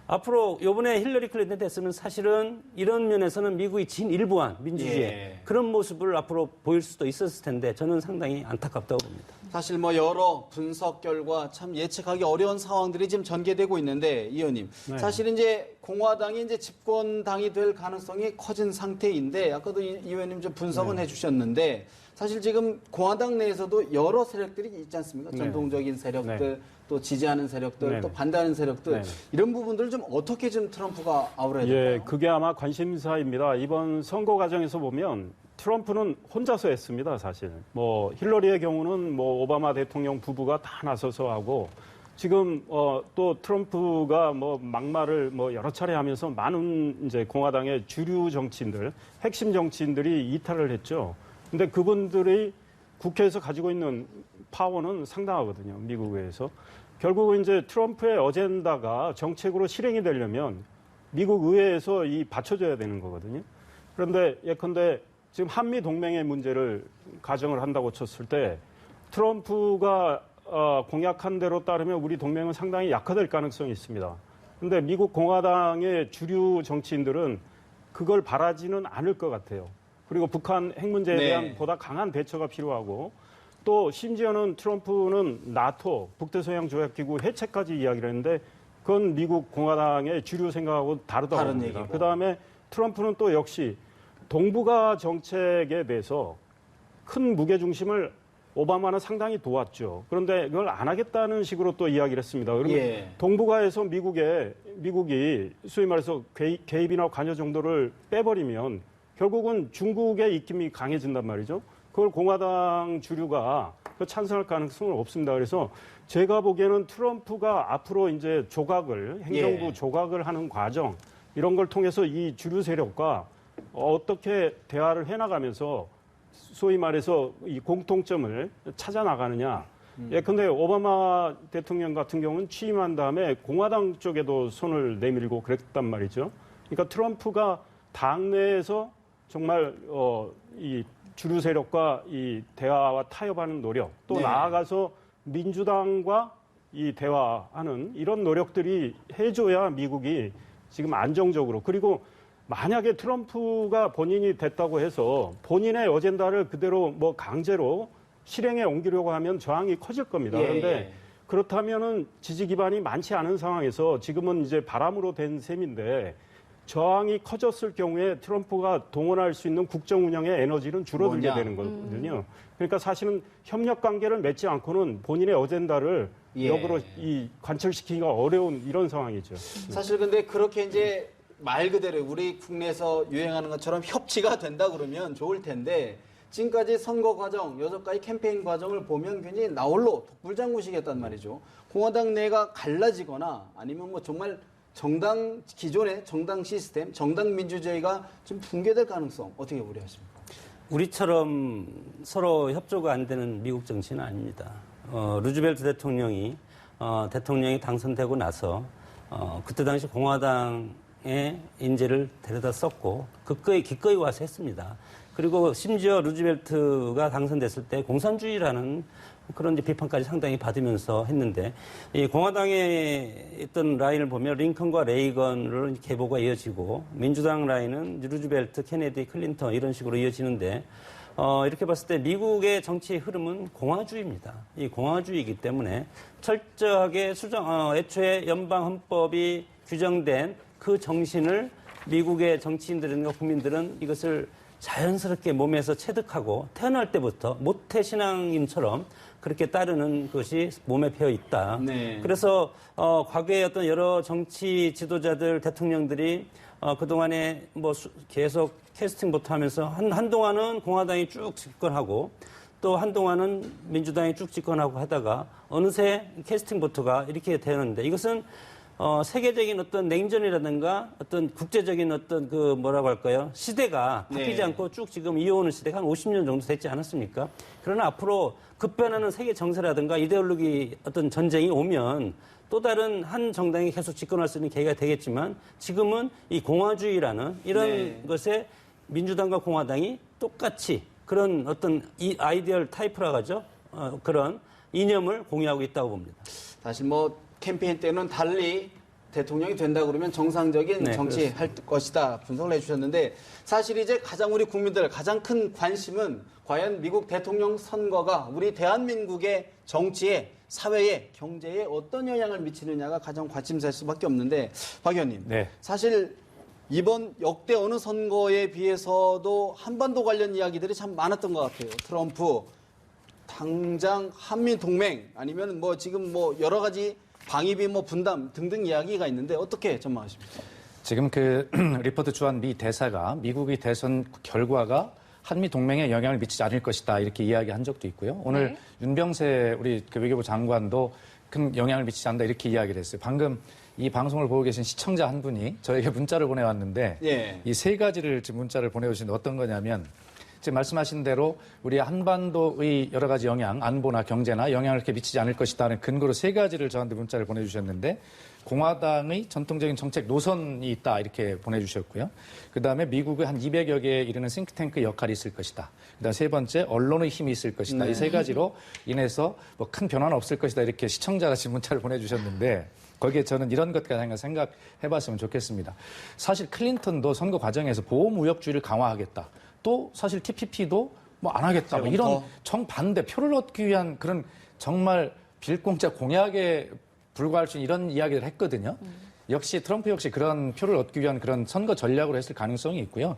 앞으로 이번에 힐러리 클린턴 됐으면 사실은 이런 면에서는 미국이 진일보한 민주주의 그런 모습을 앞으로 보일 수도 있었을 텐데 저는 상당히 안타깝다고 봅니다. 사실 뭐 여러 분석 결과 참 예측하기 어려운 상황들이 지금 전개되고 있는데 이 의원님 네. 사실 이제 공화당이 이제 집권당이 될 가능성이 커진 상태인데 아까도 이 의원님 좀 분석은 해주셨는데 사실 지금 공화당 내에서도 여러 세력들이 있지 않습니까? 네. 전통적인 세력들 네. 또 지지하는 세력들 네. 또 반대하는 세력들 네. 이런 부분들을 좀 어떻게 좀 트럼프가 아우러야 될까요? 예, 그게 아마 관심사입니다. 이번 선거 과정에서 보면 트럼프는 혼자서 했습니다, 사실. 뭐 힐러리의 경우는 뭐 오바마 대통령 부부가 다 나서서 하고 지금 또 트럼프가 뭐 막말을 뭐 여러 차례 하면서 많은 이제 공화당의 주류 정치인들, 핵심 정치인들이 이탈을 했죠. 근데 그분들이 국회에서 가지고 있는 파워는 상당하거든요, 미국 의회에서. 결국은 이제 트럼프의 어젠다가 정책으로 실행이 되려면 미국 의회에서 받쳐줘야 되는 거거든요. 그런데 예컨대 지금 한미 동맹의 문제를 가정을 한다고 쳤을 때 트럼프가 공약한 대로 따르면 우리 동맹은 상당히 약화될 가능성이 있습니다. 그런데 미국 공화당의 주류 정치인들은 그걸 바라지는 않을 것 같아요. 그리고 북한 핵 문제에 네. 대한 보다 강한 대처가 필요하고 또 심지어는 트럼프는 나토, 북대서양 조약기구 해체까지 이야기를 했는데 그건 미국 공화당의 주류 생각하고 다르다고 다른 봅니다. 얘기고. 그다음에 트럼프는 또 역시 동북아 정책에 대해서 큰 무게중심을 오바마는 상당히 도왔죠. 그런데 그걸 안 하겠다는 식으로 또 이야기를 했습니다. 그러면 예. 동북아에서 미국이 소위 말해서 개입이나 관여 정도를 빼버리면 결국은 중국의 입김이 강해진단 말이죠. 그걸 공화당 주류가 찬성할 가능성은 없습니다. 그래서 제가 보기에는 트럼프가 앞으로 이제 행정부 예. 조각을 하는 과정 이런 걸 통해서 이 주류 세력과 어떻게 대화를 해나가면서 소위 말해서 이 공통점을 찾아 나가느냐. 예컨대 오바마 대통령 같은 경우는 취임한 다음에 공화당 쪽에도 손을 내밀고 그랬단 말이죠. 그러니까 트럼프가 당내에서 정말 이 주류 세력과 이 대화와 타협하는 노력, 또 네. 나아가서 민주당과 이 대화하는 이런 노력들이 해줘야 미국이 지금 안정적으로 그리고 만약에 트럼프가 본인이 됐다고 해서 본인의 어젠다를 그대로 뭐 강제로 실행에 옮기려고 하면 저항이 커질 겁니다. 예, 그런데 예. 그렇다면은 지지 기반이 많지 않은 상황에서 지금은 이제 바람으로 된 셈인데 저항이 커졌을 경우에 트럼프가 동원할 수 있는 국정 운영의 에너지는 줄어들게 뭐냐? 되는 거거든요. 그러니까 사실은 협력 관계를 맺지 않고는 본인의 어젠다를 예. 역으로 관철시키기가 어려운 이런 상황이죠. 사실 근데 그렇게 이제 말 그대로 우리 국내에서 유행하는 것처럼 협치가 된다 그러면 좋을 텐데 지금까지 선거 과정, 6가지 캠페인 과정을 보면 굉장히 나홀로 독불장군식이었단 말이죠. 공화당 내가 갈라지거나 아니면 뭐 정말 기존의 정당 시스템, 정당 민주주의가 좀 붕괴될 가능성 어떻게 우려하십니까? 우리처럼 서로 협조가 안 되는 미국 정치는 아닙니다. 루즈벨트 대통령이 당선되고 나서 그때 당시 공화당의 인재를 데려다 썼고 기꺼이 와서 했습니다. 그리고 심지어 루즈벨트가 당선됐을 때 공산주의라는 그런 이제 비판까지 상당히 받으면서 했는데 이 공화당의 있던 라인을 보면 링컨과 레이건으로 계보가 이어지고 민주당 라인은 루즈벨트, 케네디, 클린턴 이런 식으로 이어지는데 이렇게 봤을 때 미국의 정치 흐름은 공화주의입니다. 이 공화주의이기 때문에 철저하게 애초에 연방 헌법이 규정된 그 정신을 미국의 정치인들과 국민들은 이것을 자연스럽게 몸에서 체득하고 태어날 때부터 모태신앙인처럼 그렇게 따르는 것이 몸에 배어 있다. 네. 그래서 과거에 어떤 여러 정치 지도자들, 대통령들이 그동안에 뭐 계속 캐스팅부터 하면서 한동안은 공화당이 쭉 집권하고 또 한동안은 민주당이 쭉 집권하고 하다가 어느새 캐스팅부터가 이렇게 되는데 이것은 세계적인 어떤 냉전이라든가 어떤 국제적인 어떤 뭐라고 할까요? 시대가 바뀌지 네. 않고 쭉 지금 이어오는 시대가 한 50년 정도 됐지 않았습니까? 그러나 앞으로 급변하는 세계 정세라든가 이데올로기 어떤 전쟁이 오면 또 다른 한 정당이 계속 집권할 수 있는 계기가 되겠지만 지금은 이 공화주의라는 이런 네. 것에 민주당과 공화당이 똑같이 그런 어떤 이 아이디얼 타입이라고 하죠. 그런 이념을 공유하고 있다고 봅니다. 사실 뭐 캠페인 때는 달리 대통령이 된다 그러면 정상적인 네, 정치할 것이다 분석을 해주셨는데 사실 이제 가장 우리 국민들 가장 큰 관심은 과연 미국 대통령 선거가 우리 대한민국의 정치에 사회에 경제에 어떤 영향을 미치느냐가 가장 관심사일 수밖에 없는데 박 의원님 네. 사실 이번 역대 어느 선거에 비해서도 한반도 관련 이야기들이 참 많았던 것 같아요. 트럼프 당장 한미 동맹 아니면 뭐 지금 뭐 여러 가지 방위비 뭐 분담 등등 이야기가 있는데 어떻게 전망하십니까? 지금 그 리포트 주한 미 대사가 미국의 대선 결과가 한미 동맹에 영향을 미치지 않을 것이다 이렇게 이야기한 적도 있고요. 오늘 네. 윤병세 우리 그 외교부 장관도 큰 영향을 미치지 않는다 이렇게 이야기를 했어요. 방금 이 방송을 보고 계신 시청자 한 분이 저에게 문자를 보내왔는데 예. 이 세 가지를 지금 문자를 보내주신데 어떤 거냐면 지금 말씀하신 대로 우리 한반도의 여러 가지 영향, 안보나 경제나 영향을 이렇게 미치지 않을 것이다는 근거로 세 가지를 저한테 문자를 보내주셨는데 공화당의 전통적인 정책 노선이 있다 이렇게 보내주셨고요. 그다음에 미국의 한 200여 개에 이르는 싱크탱크 역할이 있을 것이다. 그다음 세 번째 언론의 힘이 있을 것이다. 이 세 가지로 인해서 뭐 큰 변화는 없을 것이다 이렇게 시청자가 지금 문자를 보내주셨는데 거기에 저는 이런 것까지 한번 생각해봤으면 좋겠습니다. 사실 클린턴도 선거 과정에서 보호무역주의를 강화하겠다. 또 사실 TPP도 뭐 안 하겠다. 뭐 이런 정반대 표를 얻기 위한 그런 정말 빌공짜 공약에 불과할 수 있는 이런 이야기를 했거든요. 역시 트럼프 역시 그런 표를 얻기 위한 그런 선거 전략으로 했을 가능성이 있고요.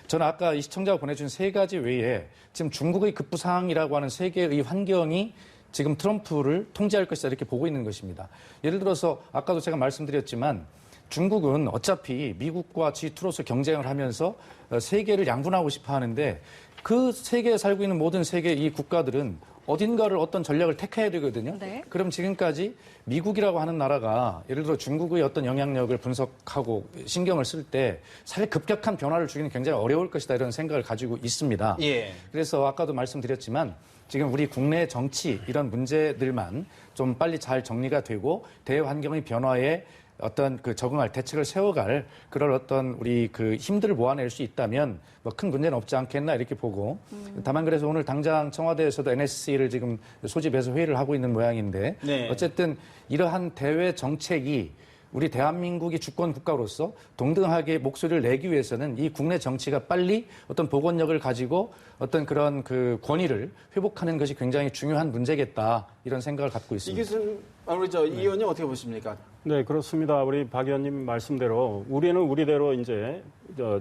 저는 아까 이 시청자가 보내준 세 가지 외에 지금 중국의 급부상이라고 하는 세계의 환경이 지금 트럼프를 통제할 것이다 이렇게 보고 있는 것입니다. 예를 들어서 아까도 제가 말씀드렸지만 중국은 어차피 미국과 G2로서 경쟁을 하면서 세계를 양분하고 싶어 하는데 그 세계에 살고 있는 모든 세계 이 국가들은 어딘가를 어떤 전략을 택해야 되거든요. 네. 그럼 지금까지 미국이라고 하는 나라가 예를 들어 중국의 어떤 영향력을 분석하고 신경을 쓸 때 사실 급격한 변화를 주기는 굉장히 어려울 것이다 이런 생각을 가지고 있습니다. 예. 그래서 아까도 말씀드렸지만 지금 우리 국내 정치 이런 문제들만 좀 빨리 잘 정리가 되고 대외 환경의 변화에 어떤 그 적응할 대책을 세워갈 그런 어떤 우리 그 힘들을 모아낼 수 있다면 뭐 큰 문제는 없지 않겠나 이렇게 보고 다만 그래서 오늘 당장 청와대에서도 NSC를 지금 소집해서 회의를 하고 있는 모양인데 네. 어쨌든 이러한 대외 정책이 우리 대한민국이 주권 국가로서 동등하게 목소리를 내기 위해서는 이 국내 정치가 빨리 어떤 복원력을 가지고 어떤 그런 그 권위를 회복하는 것이 굉장히 중요한 문제겠다 이런 생각을 갖고 있습니다. 이것은 우리 이 의원님 어떻게 보십니까? 네, 그렇습니다. 우리 박 의원님 말씀대로 우리는 우리대로 이제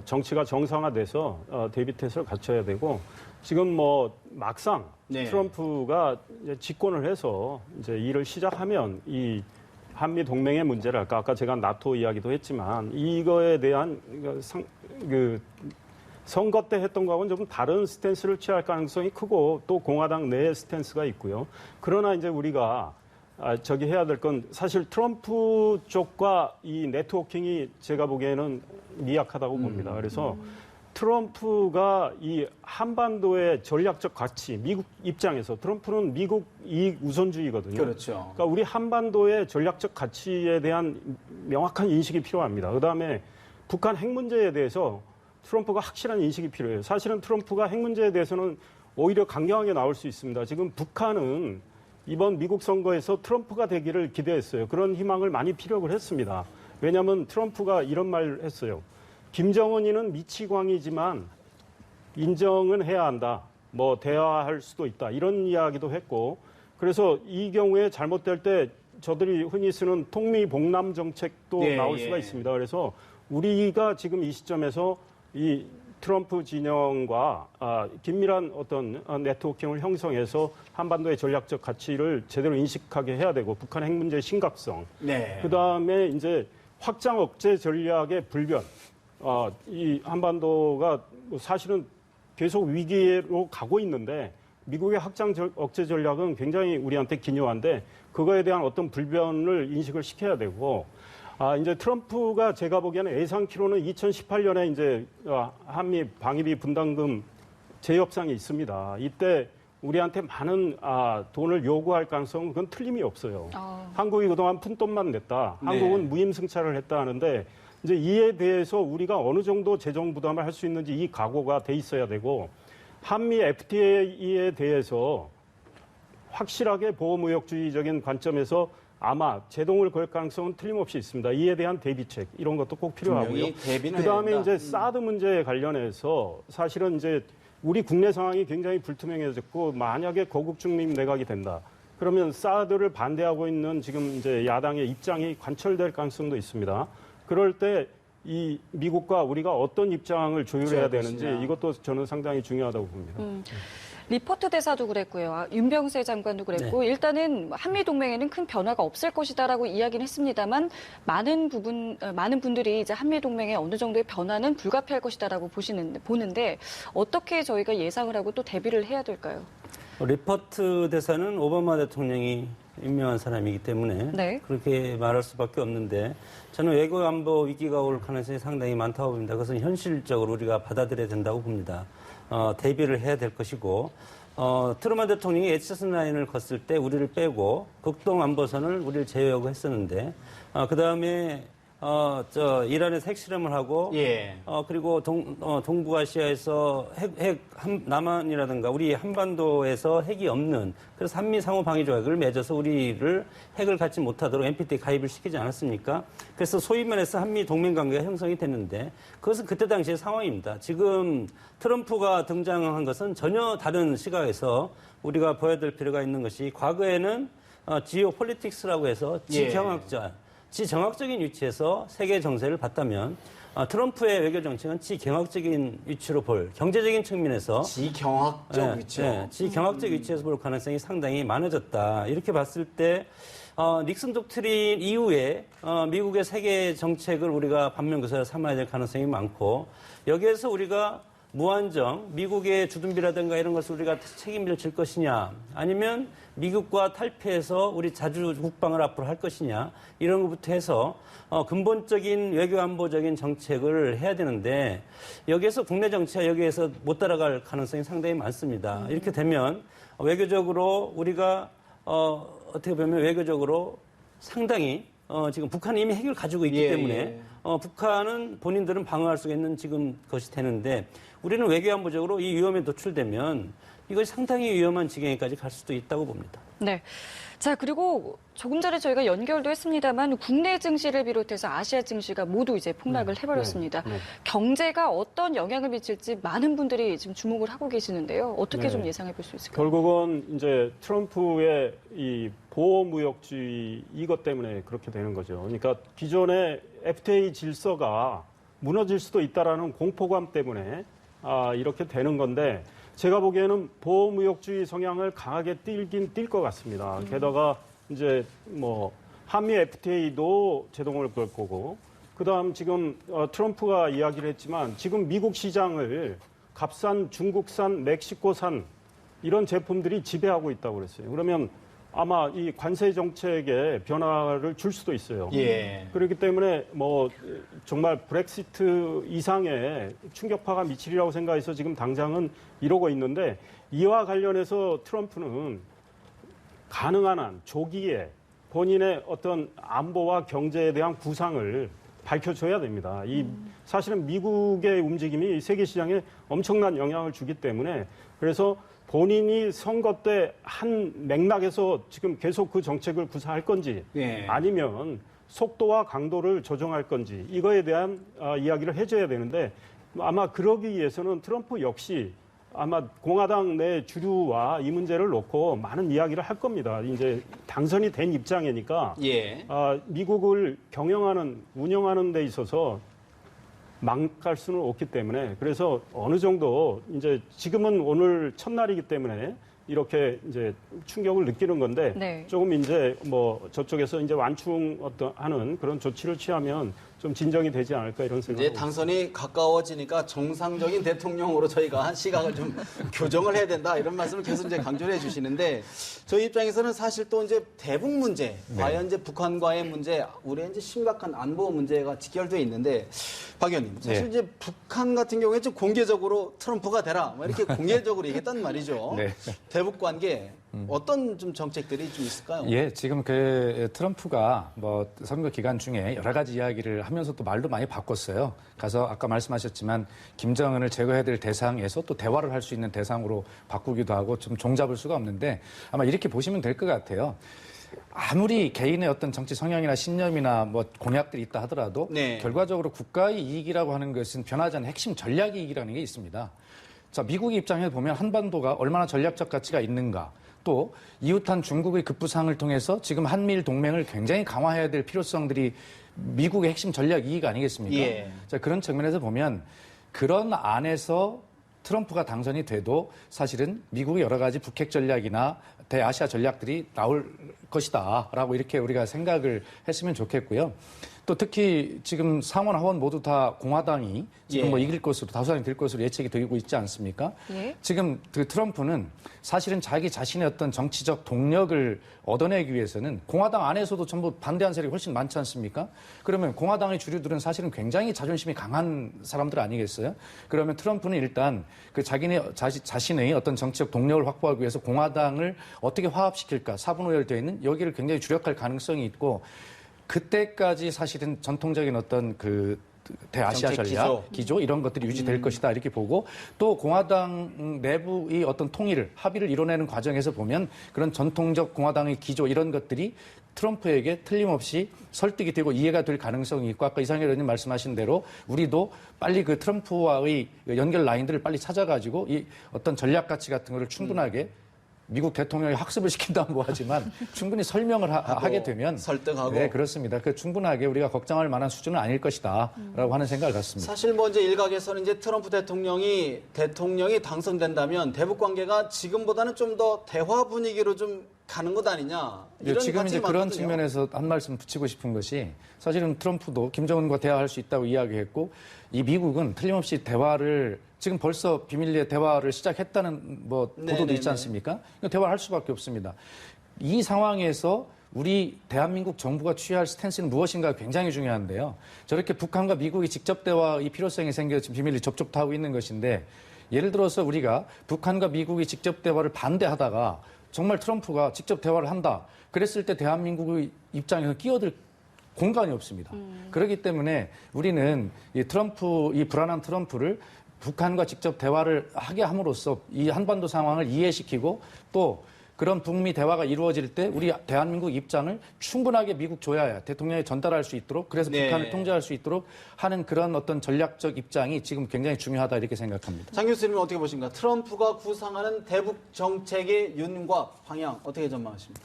정치가 정상화돼서 대비 태세를 갖춰야 되고 지금 뭐 막상 네. 트럼프가 이제 집권을 해서 이제 일을 시작하면 이 한미 동맹의 문제를 아까 제가 나토 이야기도 했지만 이거에 대한 선거 때 했던 거하고는 좀 다른 스탠스를 취할 가능성이 크고 또 공화당 내의 스탠스가 있고요. 그러나 이제 우리가 저기 해야 될 건 사실 트럼프 쪽과 이 네트워킹이 제가 보기에는 미약하다고 봅니다. 그래서 트럼프가 이 한반도의 전략적 가치, 미국 입장에서 트럼프는 미국 이익 우선주의거든요. 그렇죠. 그러니까 우리 한반도의 전략적 가치에 대한 명확한 인식이 필요합니다. 그다음에 북한 핵 문제에 대해서 트럼프가 확실한 인식이 필요해요. 사실은 트럼프가 핵 문제에 대해서는 오히려 강경하게 나올 수 있습니다. 지금 북한은 이번 미국 선거에서 트럼프가 되기를 기대했어요. 그런 희망을 많이 피력을 했습니다. 왜냐하면 트럼프가 이런 말을 했어요. 김정은이는 미치광이지만 인정은 해야 한다. 뭐 대화할 수도 있다. 이런 이야기도 했고 그래서 이 경우에 잘못될 때 저들이 흔히 쓰는 통미봉남 정책도 예, 나올 예. 수가 있습니다. 그래서 우리가 지금 이 시점에서 이 트럼프 진영과 긴밀한 어떤 네트워킹을 형성해서 한반도의 전략적 가치를 제대로 인식하게 해야 되고 북한 핵 문제의 심각성. 네. 그다음에 이제 확장 억제 전략의 불변. 이 한반도가 사실은 계속 위기로 가고 있는데 미국의 확장 억제 전략은 굉장히 우리한테 기묘한데 그거에 대한 어떤 불변을 인식을 시켜야 되고 이제 트럼프가 제가 보기에는 예상키로는 2018년에 이제 한미 방위비 분담금 재협상이 있습니다. 이때 우리한테 많은 돈을 요구할 가능성은 그건 틀림이 없어요. 한국이 그동안 푼돈만 냈다. 네. 한국은 무임승차를 했다 하는데 이제 이에 대해서 우리가 어느 정도 재정 부담을 할 수 있는지 이 각오가 돼 있어야 되고 한미 FTA에 대해서 확실하게 보호무역주의적인 관점에서 아마 제동을 걸 가능성은 틀림없이 있습니다. 이에 대한 대비책 이런 것도 꼭 필요하고요. 분명히 대비는 그다음에 해야 된다. 이제 사드 문제에 관련해서 사실은 이제 우리 국내 상황이 굉장히 불투명해졌고 만약에 거국 중립 내각이 된다. 그러면 사드를 반대하고 있는 지금 이제 야당의 입장이 관철될 가능성도 있습니다. 그럴 때 이 미국과 우리가 어떤 입장을 조율해야 되는지 이것도 저는 상당히 중요하다고 봅니다. 리포트 대사도 그랬고요. 윤병세 장관도 그랬고 일단은 한미 동맹에는 큰 변화가 없을 것이다라고 이야기는 했습니다만 많은 분들이 이제 한미 동맹에 어느 정도의 변화는 불가피할 것이다라고 보는데 어떻게 저희가 예상을 하고 또 대비를 해야 될까요? 리포트 대사는 오바마 대통령이 임명한 사람이기 때문에 네. 그렇게 말할 수밖에 없는데 저는 외교 안보 위기가 올 가능성이 상당히 많다고 봅니다. 그것은 현실적으로 우리가 받아들여야 된다고 봅니다. 대비를 해야 될 것이고 트루먼 대통령이 에치슨 라인을 걷을 때 우리를 빼고 극동 안보선을 우리를 제외하고 했었는데 그 다음에 이란에서 핵실험을 하고 그리고 동북아시아에서 남한이라든가 우리 한반도에서 핵이 없는 그래서 한미 상호 방위 조약을 맺어서 우리를 핵을 갖지 못하도록 NPT 가입을 시키지 않았습니까? 그래서 소위 말해서 한미 동맹 관계가 형성이 됐는데 그것은 그때 당시의 상황입니다. 지금 트럼프가 등장한 것은 전혀 다른 시각에서 우리가 보여야 될 필요가 있는 것이 과거에는 지오폴리틱스라고 해서 지정학적인 위치에서 세계 정세를 봤다면 트럼프의 외교 정책은 지경학적인 위치로 볼 경제적인 측면에서 지경학적 위치요. 지경학적 위치에서 볼 가능성이 상당히 많아졌다. 이렇게 봤을 때 닉슨 독트린 이후에 미국의 세계 정책을 우리가 반면교사로 삼아야 될 가능성이 많고 여기에서 우리가 무한정 미국의 주둔비라든가 이런 것을 우리가 책임을 질 것이냐 아니면 미국과 탈피해서 우리 자주 국방을 앞으로 할 것이냐 이런 것부터 해서 근본적인 외교 안보적인 정책을 해야 되는데 여기에서 국내 정치가 여기에서 못 따라갈 가능성이 상당히 많습니다. 이렇게 되면 외교적으로 우리가 어떻게 보면 외교적으로 상당히 지금 북한이 이미 핵을 가지고 있기 때문에 북한은 본인들은 방어할 수 있는 지금 것이 되는데 우리는 외교안보적으로 이 위험에 노출되면 이것이 상당히 위험한 지경에까지 갈 수도 있다고 봅니다. 네. 자, 그리고 조금 전에 저희가 연결도 했습니다만 국내 증시를 비롯해서 아시아 증시가 모두 이제 폭락을 해버렸습니다. 경제가 어떤 영향을 미칠지 많은 분들이 지금 주목을 하고 계시는데요. 어떻게 좀 예상해 볼 수 있을까요? 결국은 이제 트럼프의 이 보호무역주의 이것 때문에 그렇게 되는 거죠. 그러니까 기존의 FTA 질서가 무너질 수도 있다라는 공포감 때문에 이렇게 되는 건데 제가 보기에는 보호무역주의 성향을 강하게 띌 것 같습니다. 게다가 이제 뭐 한미 FTA도 제동을 걸 거고 그다음 지금 트럼프가 이야기를 했지만 지금 미국 시장을 값싼 중국산, 멕시코산 이런 제품들이 지배하고 있다고 그랬어요. 그러면 아마 이 관세 정책에 변화를 줄 수도 있어요. 그렇기 때문에 뭐 정말 브렉시트 이상의 충격파가 미치리라고 생각해서 지금 당장은 이러고 있는데 이와 관련해서 트럼프는 가능한 한 조기에 본인의 어떤 안보와 경제에 대한 구상을 밝혀줘야 됩니다. 사실은 미국의 움직임이 세계 시장에 엄청난 영향을 주기 때문에 그래서 본인이 선거 때 한 맥락에서 지금 계속 그 정책을 구사할 건지 아니면 속도와 강도를 조정할 건지 이거에 대한 이야기를 해줘야 되는데 아마 그러기 위해서는 트럼프 역시 아마 공화당 내 주류와 이 문제를 놓고 많은 이야기를 할 겁니다. 이제 당선이 된 입장이니까 미국을 경영하는 운영하는 데 있어서 망갈 수는 없기 때문에 그래서 어느 정도 이제 지금은 오늘 첫날이기 때문에 이렇게 이제 충격을 느끼는 건데 조금 이제 뭐 저쪽에서 이제 하는 그런 조치를 취하면 좀 진정이 되지 않을까 이런 생각이 이제 당선이 가까워지니까 정상적인 대통령으로 저희가 시각을 좀 교정을 해야 된다 이런 말씀을 계속 이제 강조를 해주시는데 저희 입장에서는 사실 또 이제 대북 문제, 과연 이제 북한과의 문제, 우리의 이제 심각한 안보 문제가 직결돼 있는데 박 의원님 사실 이제 북한 같은 경우에 좀 공개적으로 트럼프가 되라 뭐 이렇게 공개적으로 얘기했단 말이죠. 대북 관계 어떤 좀 정책들이 좀 있을까요? 지금 그 트럼프가 뭐 선거 기간 중에 여러 가지 이야기를 하면서 또 말도 많이 바꿨어요. 가서 아까 말씀하셨지만 김정은을 제거해야 될 대상에서 또 대화를 할 수 있는 대상으로 바꾸기도 하고 좀 종잡을 수가 없는데 아마 이렇게 보시면 될 것 같아요. 아무리 개인의 어떤 정치 성향이나 신념이나 뭐 공약들이 있다 하더라도 네. 결과적으로 국가의 이익이라고 하는 것은 변하지 않는 핵심 전략 이익이라는 게 있습니다. 자, 미국의 입장에 보면 한반도가 얼마나 전략적 가치가 있는가, 또 이웃한 중국의 급부상을 통해서 지금 한미일 동맹을 굉장히 강화해야 될 필요성들이 미국의 핵심 전략 이익 아니겠습니까? 예. 자, 그런 측면에서 보면 그런 안에서 트럼프가 당선이 돼도 사실은 미국의 여러 가지 북핵 전략이나 대아시아 전략들이 나올 것이다라고 이렇게 우리가 생각을 했으면 좋겠고요. 또 특히 지금 상원 하원 모두 다 공화당이 지금 예. 뭐 이길 것으로 다수당이 될 것으로 예측이 되고 있지 않습니까? 예. 지금 그 트럼프는 사실은 자기 자신의 어떤 정치적 동력을 얻어내기 위해서는 공화당 안에서도 전부 반대한 세력이 훨씬 많지 않습니까? 그러면 공화당의 주류들은 사실은 굉장히 자존심이 강한 사람들 아니겠어요? 그러면 트럼프는 일단 그 자신의 어떤 정치적 동력을 확보하기 위해서 공화당을 어떻게 화합시킬까, 사분오열되어 있는 여기를 굉장히 주력할 가능성이 있고, 그때까지 사실은 전통적인 어떤 그 대아시아 정책 전략, 기조 이런 것들이 유지될 것이다 이렇게 보고, 또 공화당 내부의 어떤 통일을 합의를 이뤄내는 과정에서 보면 그런 전통적 공화당의 기조 이런 것들이 트럼프에게 틀림없이 설득이 되고 이해가 될 가능성이 있고, 아까 이상열 의원님 말씀하신 대로 우리도 빨리 그 트럼프와의 연결 라인들을 빨리 찾아가지고 이 어떤 전략 가치 같은 거를 충분하게 미국 대통령이 학습을 시킨다면 뭐하지만 충분히 설명을 하게 되면 설득하고. 네, 그렇습니다. 그 충분하게 우리가 걱정할 만한 수준은 아닐 것이다라고 하는 생각을 갖습니다. 사실 뭐 이제 일각에서는 이제 트럼프 대통령이 당선된다면 대북 관계가 지금보다는 좀 더 대화 분위기로 좀 가는 것 아니냐. 이런 지금 이제 관측이 그런 많거든요. 측면에서 한 말씀 붙이고 싶은 것이, 사실은 트럼프도 김정은과 대화할 수 있다고 이야기했고, 이 미국은 틀림없이 대화를 지금 벌써 비밀리에 대화를 시작했다는 뭐 보도도 네네네. 있지 않습니까? 대화를 할 수밖에 없습니다. 이 상황에서 우리 대한민국 정부가 취할 스탠스는 무엇인가 굉장히 중요한데요. 저렇게 북한과 미국이 직접 대화의 필요성이 생겨 지금 비밀리 접촉도 하고 있는 것인데, 예를 들어서 우리가 북한과 미국이 직접 대화를 반대하다가 정말 트럼프가 직접 대화를 한다. 그랬을 때 대한민국의 입장에서 끼어들 공간이 없습니다. 그렇기 때문에 우리는 이 불안한 트럼프를 북한과 직접 대화를 하게 함으로써 이 한반도 상황을 이해시키고, 또 그런 북미 대화가 이루어질 때 우리 대한민국 입장을 충분하게 미국 줘야 대통령에 전달할 수 있도록, 그래서 네. 북한을 통제할 수 있도록 하는 그런 어떤 전략적 입장이 지금 굉장히 중요하다 이렇게 생각합니다. 장 교수님은 어떻게 보십니까? 트럼프가 구상하는 대북 정책의 윤곽, 방향 어떻게 전망하십니까?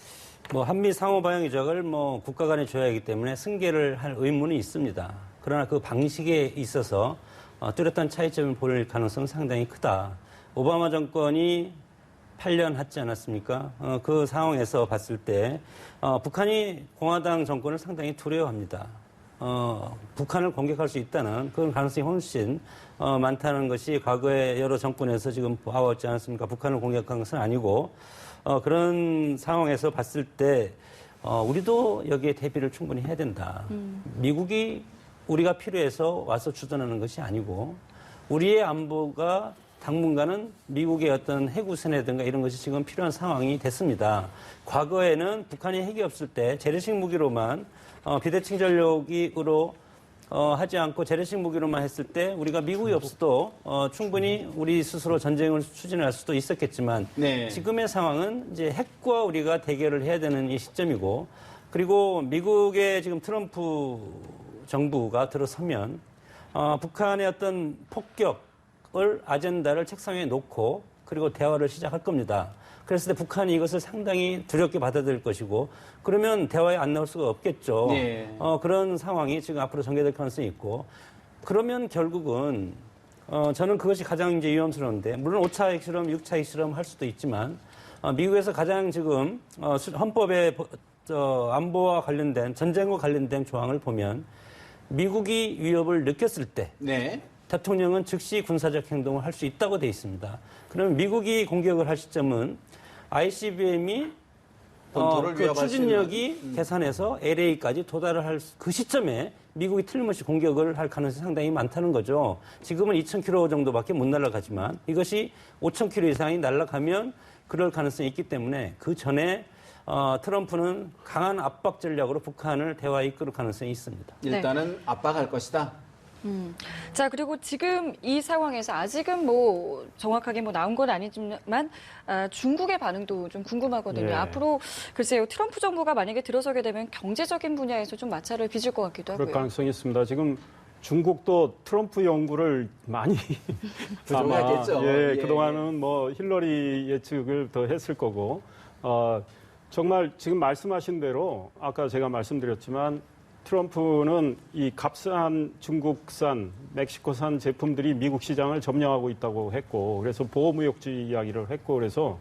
뭐 한미 상호 방향 이적을 뭐 국가 간에 줘야 하기 때문에 승계를 할 의무는 있습니다. 그러나 그 방식에 있어서 뚜렷한 차이점을 볼 가능성은 상당히 크다. 오바마 정권이 8년 했지 않았습니까? 그 상황에서 봤을 때 북한이 공화당 정권을 상당히 두려워합니다. 북한을 공격할 수 있다는 그런 가능성이 훨씬 많다는 것이 과거의 여러 정권에서 지금 봐왔지 않았습니까? 북한을 공격한 것은 아니고, 그런 상황에서 봤을 때 우리도 여기에 대비를 충분히 해야 된다. 미국이 우리가 필요해서 와서 주둔하는 것이 아니고, 우리의 안보가 당분간은 미국의 어떤 핵우선이라든가 이런 것이 지금 필요한 상황이 됐습니다. 과거에는 북한이 핵이 없을 때 재래식 무기로만 비대칭 전력으로 하지 않고 재래식 무기로만 했을 때 우리가 미국이 없어도 충분히 우리 스스로 전쟁을 추진할 수도 있었겠지만, 네. 지금의 상황은 이제 핵과 우리가 대결을 해야 되는 이 시점이고, 그리고 미국의 지금 트럼프 정부가 들어서면 북한의 어떤 폭격을 아젠다를 책상에 놓고 그리고 대화를 시작할 겁니다. 그랬을 때 북한이 이것을 상당히 두렵게 받아들일 것이고, 그러면 대화에 안 나올 수가 없겠죠. 네. 그런 상황이 지금 앞으로 전개될 가능성이 있고, 그러면 결국은 저는 그것이 가장 이제 위험스러운데, 물론 5차 핵실험, 6차 핵실험 할 수도 있지만, 미국에서 가장 지금 헌법의 안보와 관련된, 전쟁과 관련된 조항을 보면 미국이 위협을 느꼈을 때 네. 대통령은 즉시 군사적 행동을 할 수 있다고 돼 있습니다. 그러면 미국이 공격을 할 시점은 ICBM이 본토를 그 위협할 수 추진력이 계산해서 LA까지 도달을 할 그 시점에 미국이 틀림없이 공격을 할 가능성이 상당히 많다는 거죠. 지금은 2,000km 정도밖에 못 날아가지만 이것이 5,000km 이상이 날아가면 그럴 가능성이 있기 때문에 그 전에 트럼프는 강한 압박 전략으로 북한을 대화에 이끌을 가능성이 있습니다. 일단은 압박할 것이다. 자, 그리고 지금 이 상황에서 아직은 뭐 정확하게 뭐 나온 건 아니지만 중국의 반응도 좀 궁금하거든요. 예. 앞으로 글쎄요, 트럼프 정부가 만약에 들어서게 되면 경제적인 분야에서 좀 마찰을 빚을 것 같기도 그럴 하고요. 가능성이 있습니다. 지금 중국도 트럼프 연구를 많이 부족하겠죠. 예, 예. 그동안은 뭐 힐러리 예측을 더 했을 거고 정말 지금 말씀하신 대로 아까 제가 말씀드렸지만 트럼프는 이 값싼 중국산, 멕시코산 제품들이 미국 시장을 점령하고 있다고 했고 그래서 보호무역주의 이야기를 했고 그래서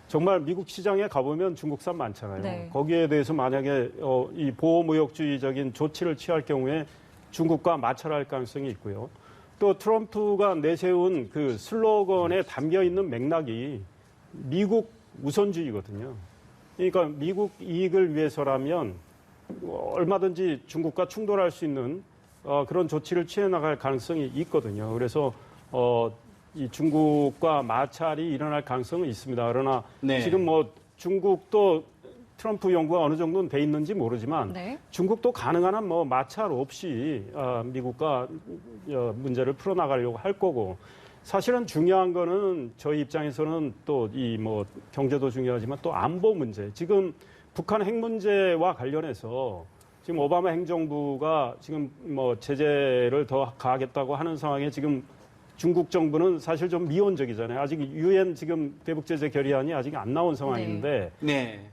정말 미국 시장에 가보면 중국산 많잖아요. 네. 거기에 대해서 만약에 이 보호무역주의적인 조치를 취할 경우에 중국과 마찰할 가능성이 있고요. 또 트럼프가 내세운 그 슬로건에 담겨 있는 맥락이 미국 우선주의거든요. 그러니까 미국 이익을 위해서라면 얼마든지 중국과 충돌할 수 있는 그런 조치를 취해 나갈 가능성이 있거든요. 그래서 이 중국과 마찰이 일어날 가능성은 있습니다. 그러나 네. 지금 뭐 중국도 트럼프 연구가 어느 정도는 돼 있는지 모르지만 네. 중국도 가능한 한 뭐 마찰 없이 미국과 문제를 풀어나가려고 할 거고 사실은 중요한 거는 저희 입장에서는 또 이 뭐 경제도 중요하지만 또 안보 문제. 지금 북한 핵 문제와 관련해서 지금 오바마 행정부가 지금 뭐 제재를 더 가하겠다고 하는 상황에 지금 중국 정부는 사실 좀 미온적이잖아요. 아직 유엔 지금 대북 제재 결의안이 아직 안 나온 상황인데 네.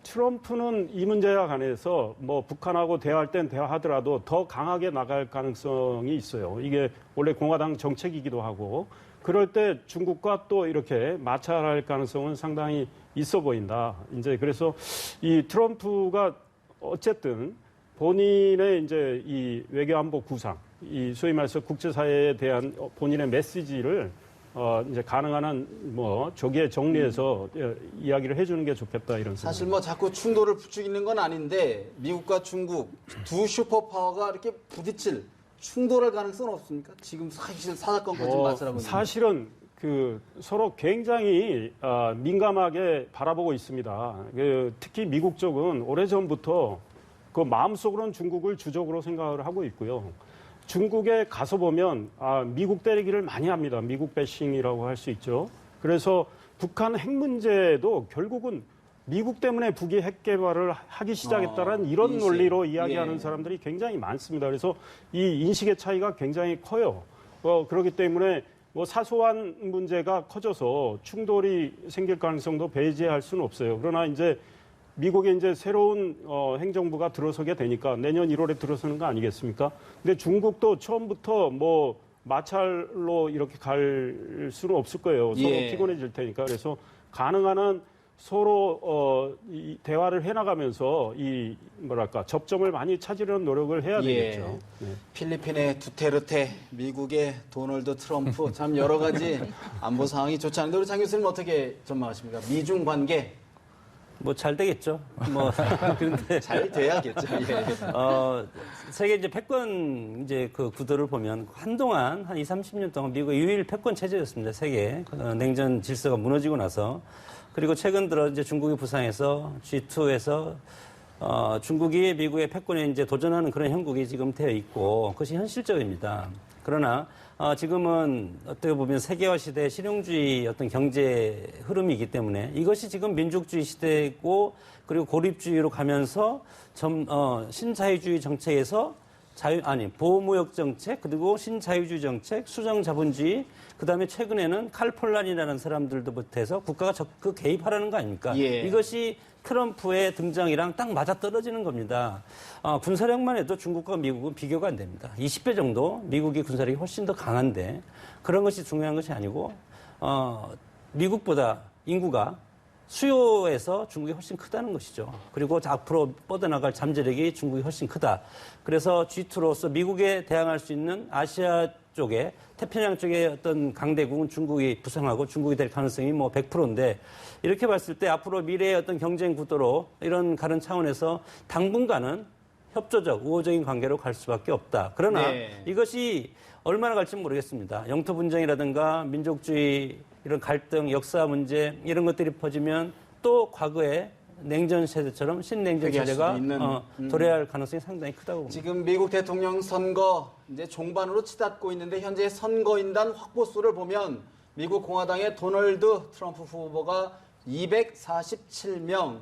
트럼프는 이 문제와 관해서 뭐 북한하고 대화할 땐 대화하더라도 더 강하게 나갈 가능성이 있어요. 이게 원래 공화당 정책이기도 하고 그럴 때 중국과 또 이렇게 마찰할 가능성은 상당히 있어 보인다. 이제 그래서 이 트럼프가 어쨌든 본인의 이제 이 외교안보 구상, 이 소위 말해서 국제사회에 대한 본인의 메시지를 이제 가능한 한 뭐 조기에 정리해서 이야기를 해주는 게 좋겠다 이런 생각. 사실 뭐 자꾸 충돌을 부추기는 건 아닌데 미국과 중국 두 슈퍼파워가 이렇게 부딪힐 충돌할 가능성은 없습니까? 지금 사실 사사건건 좀 마찰하고 있는. 사실은 그 서로 굉장히 민감하게 바라보고 있습니다. 특히 미국 쪽은 오래전부터 그 마음속으로는 중국을 주적으로 생각을 하고 있고요. 중국에 가서 보면 미국 때리기를 많이 합니다. 미국 배싱이라고 할 수 있죠. 그래서 북한 핵 문제도 결국은 미국 때문에 북이 핵 개발을 하기 시작했다라는 이런 인식. 논리로 이야기하는 예. 사람들이 굉장히 많습니다. 그래서 이 인식의 차이가 굉장히 커요. 그렇기 때문에 뭐 사소한 문제가 커져서 충돌이 생길 가능성도 배제할 수는 없어요. 그러나 이제 미국에 이제 새로운 행정부가 들어서게 되니까 내년 1월에 들어서는 거 아니겠습니까? 근데 중국도 처음부터 뭐 마찰로 이렇게 갈 수는 없을 거예요. 서로 예. 피곤해질 테니까. 그래서 가능한 한 서로 이 대화를 해나가면서 이 뭐랄까 접점을 많이 찾으려는 노력을 해야 되겠죠. 네. 필리핀의 두테르테, 미국의 도널드 트럼프 참 여러 가지 안보 상황이 좋지 않은데 우리 장 교수님 어떻게 전망하십니까? 미중 관계 뭐 잘 되겠죠. 뭐 그런데 잘 돼야겠죠. 예. 세계 이제 패권 이제 그 구도를 보면 한동안 한 30년 동안 미국의 유일 패권 체제였습니다. 세계 냉전 질서가 무너지고 나서 그리고 최근 들어 이제 중국이 부상해서 G2에서 중국이 미국의 패권에 이제 도전하는 그런 형국이 지금 되어 있고 그것이 현실적입니다. 그러나 지금은 어떻게 보면 세계화 시대의 실용주의 어떤 경제 흐름이기 때문에 이것이 지금 민족주의 시대고 그리고 고립주의로 가면서 신자유주의 정책에서 보호무역 정책, 그리고 신자유주의 정책, 수정자본주의, 그 다음에 최근에는 칼폴란이라는 사람들도 못해서 국가가 적극 개입하라는 거 아닙니까? 예. 이것이 트럼프의 등장이랑 딱 맞아떨어지는 겁니다. 군사력만 해도 중국과 미국은 비교가 안 됩니다. 20배 정도 미국이 군사력이 훨씬 더 강한데 그런 것이 중요한 것이 아니고 미국보다 인구가 수요에서 중국이 훨씬 크다는 것이죠. 그리고 앞으로 뻗어나갈 잠재력이 중국이 훨씬 크다. 그래서 G2로서 미국에 대항할 수 있는 아시아 쪽에 태평양 쪽의 어떤 강대국은 중국이 부상하고 중국이 될 가능성이 뭐 100%인데 이렇게 봤을 때 앞으로 미래의 어떤 경쟁 구도로 이런 가는 차원에서 당분간은 협조적, 우호적인 관계로 갈 수밖에 없다. 그러나 네. 이것이 얼마나 갈지 모르겠습니다. 영토 분쟁이라든가 민족주의 이런 갈등, 역사 문제 이런 것들이 퍼지면 또 과거에 냉전 세대처럼 신냉전 회귀할 세대가 수도 있는, 도래할 가능성이 상당히 크다고 봅니다. 지금 미국 대통령 선거 이제 종반으로 치닫고 있는데 현재 선거인단 확보수를 보면 미국 공화당의 도널드 트럼프 후보가 247명,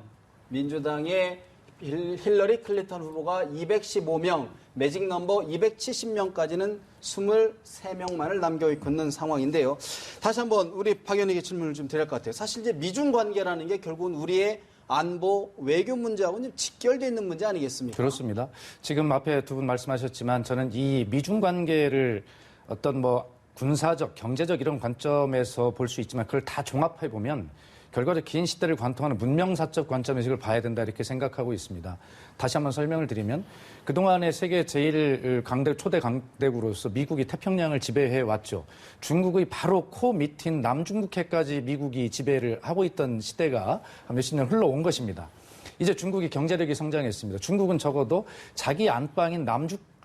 민주당의 힐러리 클린턴 후보가 215명, 매직 넘버 270명까지는 23명만을 남겨있는 상황인데요. 다시 한번 우리 박 의원에게 질문을 좀 드릴 것 같아요. 사실 이제 미중 관계라는 게 결국은 우리의 안보, 외교 문제하고는 직결되어 있는 문제 아니겠습니까? 그렇습니다. 지금 앞에 두 분 말씀하셨지만 저는 이 미중 관계를 어떤 뭐 군사적, 경제적 이런 관점에서 볼 수 있지만 그걸 다 종합해 보면 결과적 긴 시대를 관통하는 문명사적 관점에서 이걸 봐야 된다 이렇게 생각하고 있습니다. 다시 한번 설명을 드리면 그동안의 세계 초대 강대국으로서 미국이 태평양을 지배해 왔죠. 중국의 바로 코 밑인 남중국해까지 미국이 지배를 하고 있던 시대가 몇십 년 흘러온 것입니다. 이제 중국이 경제력이 성장했습니다. 중국은 적어도 자기 안방인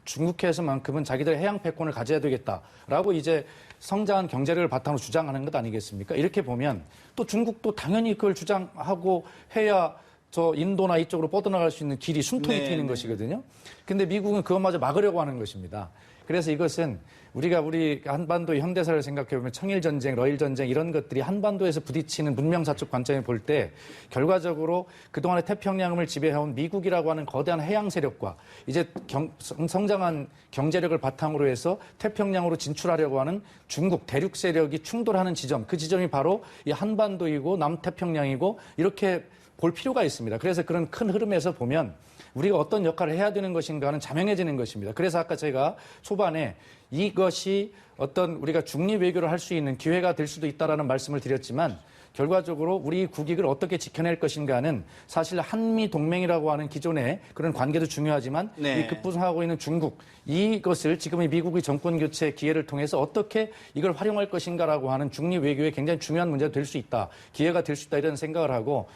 중국해에서만큼은 자기들 해양 패권을 가져야 되겠다라고 이제 성장한 경제력을 바탕으로 주장하는 것 아니겠습니까? 이렇게 보면 또 중국도 당연히 그걸 주장하고 해야 저 인도나 이쪽으로 뻗어나갈 수 있는 길이 숨통이 트이는 것이거든요. 근데 미국은 그것마저 막으려고 하는 것입니다. 그래서 이것은 우리 한반도의 현대사를 생각해보면 청일전쟁, 러일전쟁 이런 것들이 한반도에서 부딪히는 문명사적 관점에 볼 때 결과적으로 그동안의 태평양을 지배해온 미국이라고 하는 거대한 해양 세력과 이제 성장한 경제력을 바탕으로 해서 태평양으로 진출하려고 하는 중국 대륙 세력이 충돌하는 지점, 그 지점이 바로 이 한반도이고 남태평양이고 이렇게 볼 필요가 있습니다. 그래서 그런 큰 흐름에서 보면 우리가 어떤 역할을 해야 되는 것인가는 자명해지는 것입니다. 그래서 아까 제가 초반에 이것이 어떤 우리가 중립 외교를 할 수 있는 기회가 될 수도 있다라는 말씀을 드렸지만 결과적으로 우리 국익을 어떻게 지켜낼 것인가는 사실 한미 동맹이라고 하는 기존의 그런 관계도 중요하지만 네. 이 급부상하고 있는 중국 이것을 지금의 미국의 정권 교체 기회를 통해서 어떻게 이걸 활용할 것인가라고 하는 중립 외교에 굉장히 중요한 문제가 될 수 있다. 기회가 될 수 있다 이런 생각을 하고